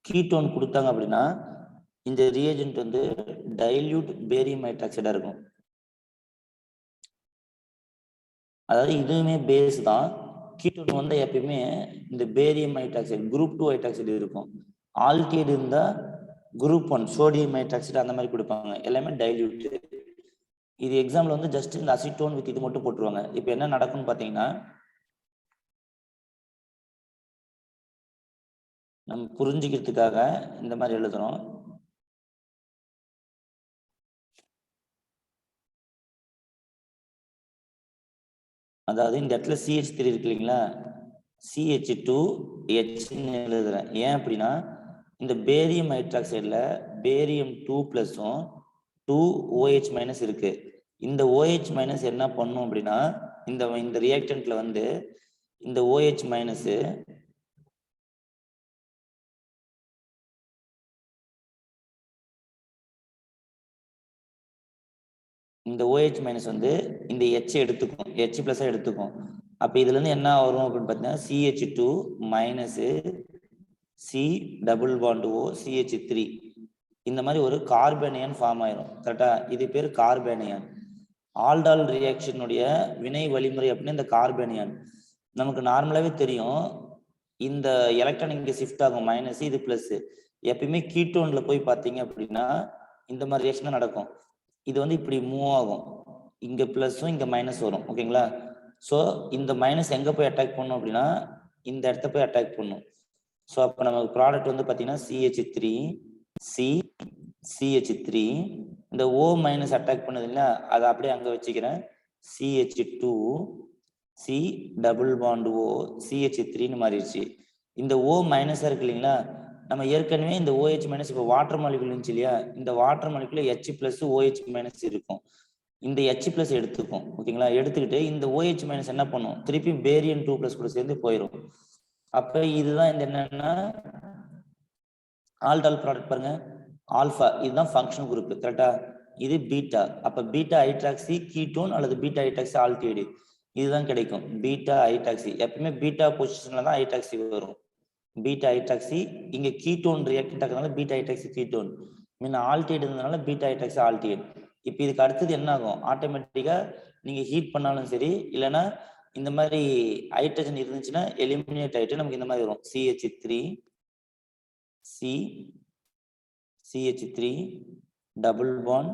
கீட்டோன் கொடுத்தாங்க அப்படின்னா இந்த ரியேஜென்ட் வந்து டைல்யூட் பேரியம் ஹைட்ராக்சைடா இருக்கும். அதாவது இதுவுமே பேஸ் தான். கீட்டோன் வந்து எப்பயுமே இந்த பேரியம் ஹைட்ராக்சைடு குரூப் 2 ஹைட்ராக்சைடு இருக்கும். ஆல்டிஹைடு இருந்தா குரூப் 1 சோடியம் ஹைட்ராக்சைடு அந்த மாதிரி கொடுப்பாங்க. எல்லாமே டைல்யூட். இது எக்ஸாம்ல வந்து ஜஸ்ட் இந்த அசிட்டோன் வித் இது மட்டும் போட்டுருவாங்க. இப்போ என்ன நடக்கும்னு பாத்தீங்கன்னா, நம்ம புரிஞ்சுக்கிறதுக்காக இந்த மாதிரி எழுதுறோம். அதாவது இந்த இடத்துல CH3 இருக்கு இல்லைங்களா, CH2H எழுதுறேன். ஏன் அப்படின்னா இந்த பேரியம் ஹைட்ராக்சைடுல பேரியம் 2+ம் 2OH- இருக்கு. இந்த OH- என்ன பண்ணும் அப்படின்னா இந்த ரியாக்டன்ட்ல வந்து இந்த OH- இந்த OH- வந்து இந்த H எடுத்துக்கும், H+ எடுத்துக்கும். அப்ப இதுல இருந்து என்ன வரும் அப்படின்னு பார்த்தீங்கன்னா CH2- C double bond O CH3 இந்த மாதிரி ஒரு கார்பேனியன் ஃபார்ம் ஆயிரும். கரெக்டா? இது பேர் கார்பேனியன். ஆல்டால் ரியாக்ஷனுடைய வினை வழிமுறை அப்படின்னு இந்த கார்பேனியன். நமக்கு நார்மலாவே தெரியும் இந்த எலக்ட்ரான் இங்க ஷிஃப்ட் ஆகும், மைனஸ் இது பிளஸ். எப்பயுமே கீட்டோன்ல போய் பார்த்தீங்க அப்படின்னா இந்த மாதிரி ரியாக்ஷன் நடக்கும். இது வந்து இப்படி மூவ் ஆகும், இங்க பிளஸும் இங்க மைனஸ் வரும். ஓகேங்களா? ஸோ இந்த மைனஸ் எங்க போய் அட்டாக் பண்ணும் அப்படின்னா இந்த இடத்த போய் அட்டாக் பண்ணும். ஸோ அப்போ நமக்கு ப்ராடக்ட் வந்து பார்த்தீங்கன்னா CH3 C CH3 இந்த O- அட்டாக் பண்ணுது இல்லையா, அதை அப்படியே அங்க வச்சுக்கிறேன். CH2 C double bond O CH3ன்னு மாறிடுச்சு. இந்த O- இருக்கு இல்லைங்களா, நம்ம ஏற்கனவே இந்த OH- இப்போ வாட்டர் மாலிகுல் இருந்துச்சு இல்லையா, இந்த வாட்டர் மாலிகுல H+ OH- இருக்கும். இந்த H+ எடுத்துக்கும். ஓகேங்களா? எடுத்துக்கிட்டு இந்த OH- என்ன பண்ணும், திருப்பி பேரியம் 2+ கூட சேர்ந்து போயிடும். அப்ப இதுதான் இந்த என்னன்னா ஆல்டால் ப்ராடக்ட் பாருங்க, ஆல்பா இதுதான் ஃபங்க்ஷனல் குரூப். கரெக்டா? இது பீட்டா. அப்ப பீட்டா ஹைட்ராக்சி கீட்டோன் அல்லது பீட்டா ஹைட்ராக்சி ஆல்டிஹைடு இதுதான் கிடைக்கும். பீட்டா ஹைட்ராக்சி எப்பவுமே பீட்டா பொசிஷன்ல தான் ஹைட்ராக்சி வரும். பீட்டா ஹைட்ராக்சி இங்க கீட்டோன் ரியாக்டன்ட் ஆகிறதுனால பீட்டா ஹைட்ராக்சி கீட்டோன், முன்ன ஆல்டிஹைடு இருந்ததுனால பீட்டா ஹைட்ராக்சி ஆல்டிஹைடு. இப்போ இதுக்கு அடுத்தது என்ன ஆகும், ஆட்டோமேட்டிக்கா நீங்க ஹீட் பண்ணாலும் சரி இல்லைன்னா இந்த மாதிரி ஹைட்ரஜன் இருந்துச்சுன்னா எலிமினேட் ஆயிட்டு நமக்கு இந்த மாதிரி வரும். CH3 C CH3 double bond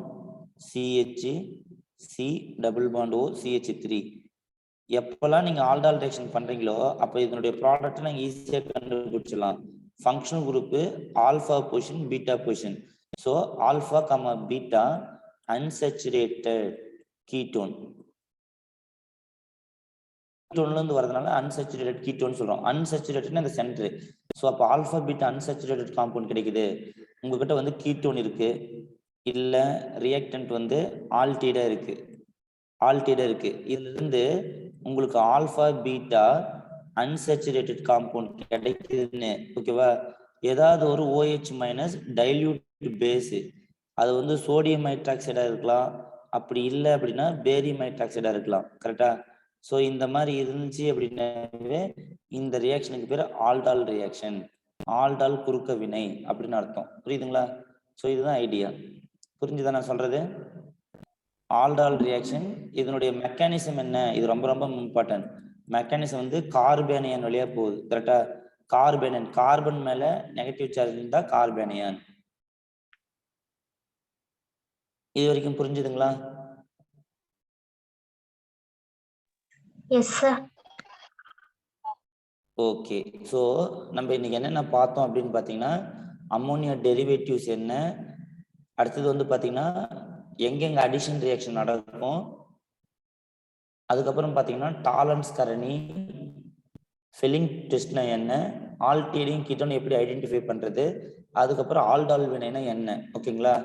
CH C double bond O CH3. எப்பெல்லாம் நீங்க ஆல்டால் ரியாக்ஷன் பண்றீங்களோ அப்ப இதனுடைய ப்ராடக்ட் நீங்க ஈஸியா கண்டுபிடிச்சிடலாம். Functional group alpha position beta position. So alpha comma beta unsaturated ketone. கீட்டோன்ல இருந்து வரதுனால அன்சச்சுரேட்டட் கீட்டோன் சொல்றோம். அன்சச்சுரேட்டட்னா இந்த சென்டர். ஸோ அப்போ ஆல்பா பீட்டா அன்சச்சுரேட்டட் காம்பவுண்ட் கிடைக்குது. உங்ககிட்ட வந்து கீட்டோன் இருக்கு, இல்ல ரியாக்டன்ட் வந்து ஆல்டிஹைடா இருக்கு, இதுல இருந்து உங்களுக்கு ஆல்பா பீட்டா அன்சச்சுரேட்டட் காம்பவுண்ட் கிடைக்குதுன்னு. ஓகேவா? ஏதாவது ஒரு OH- டைல்யூட் பேஸ், அது வந்து சோடியம் ஹைட்ராக்சைடா இருக்கலாம், அப்படி இல்லை அப்படின்னா பேரியம் ஹைட்ராக்சைடா இருக்கலாம். கரெக்டா? ஸோ இந்த மாதிரி இருந்துச்சு அப்படின்னாவே இந்த ரியாக்ஷனுக்கு பேர் ஆல்டால் ரியாக்ஷன், ஆல்டால் குறுக்க வினை அப்படின்னு அர்த்தம். புரியுதுங்களா? ஸோ இதுதான் ஐடியா. புரிஞ்சுதான் நான் சொல்றது? ஆல்டால் ரியாக்ஷன் இதனுடைய மெக்கானிசம் என்ன, இது ரொம்ப ரொம்ப இம்பார்ட்டன்ட். மெக்கானிசம் வந்து கார்பேனியன் வழியா போகுது. கரெக்டா? கார்பேனியன், கார்பன் மேல நெகட்டிவ் சார்ஜ் இருந்தா கார்பேனியன். இது வரைக்கும் புரிஞ்சுதுங்களா? Yes sir. ஓகே. ஸோ நம்ம இன்னைக்கு என்னென்ன பார்த்தோம் அப்படின்னு பார்த்தீங்கன்னா, அம்மோனியா டெரிவேட்டிவ்ஸ் என்ன, அடுத்தது வந்து பார்த்தீங்கன்னா எங்கெங்க அடிஷன் ரியாக்ஷன் நடக்கும், அதுக்கப்புறம் பார்த்தீங்கன்னா டாலரன்ஸ் கரணி, ஃபில்லிங் டெஸ்ட்னா என்ன, ஆல்டிடிங் கீட்டோன் எப்படி ஐடென்டிஃபை பண்றது, அதுக்கப்புறம் ஆல்டால் வினைனா என்ன. ஓகேங்களா?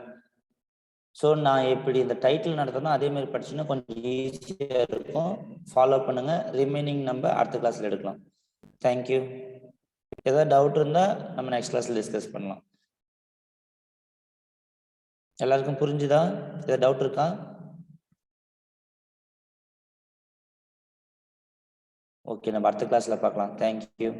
ஸோ நான் எப்படி இந்த டைட்டில் நடத்தணும் அதே மாதிரி படிச்சுன்னா கொஞ்சம் ஈஸியாக இருக்கும். ஃபாலோ பண்ணுங்க. ரிமைனிங் நம்ம அடுத்த கிளாஸ்ல எடுக்கலாம். தேங்க்யூ. ஏதாவது டவுட் இருந்தால் நம்ம நெக்ஸ்ட் கிளாஸ்ல டிஸ்கஸ் பண்ணலாம். எல்லாருக்கும் புரிஞ்சுதா? ஏதாவது டவுட் இருக்கா? ஓகே, நம்ம அடுத்த கிளாஸ்ல பார்க்கலாம். தேங்க்யூ.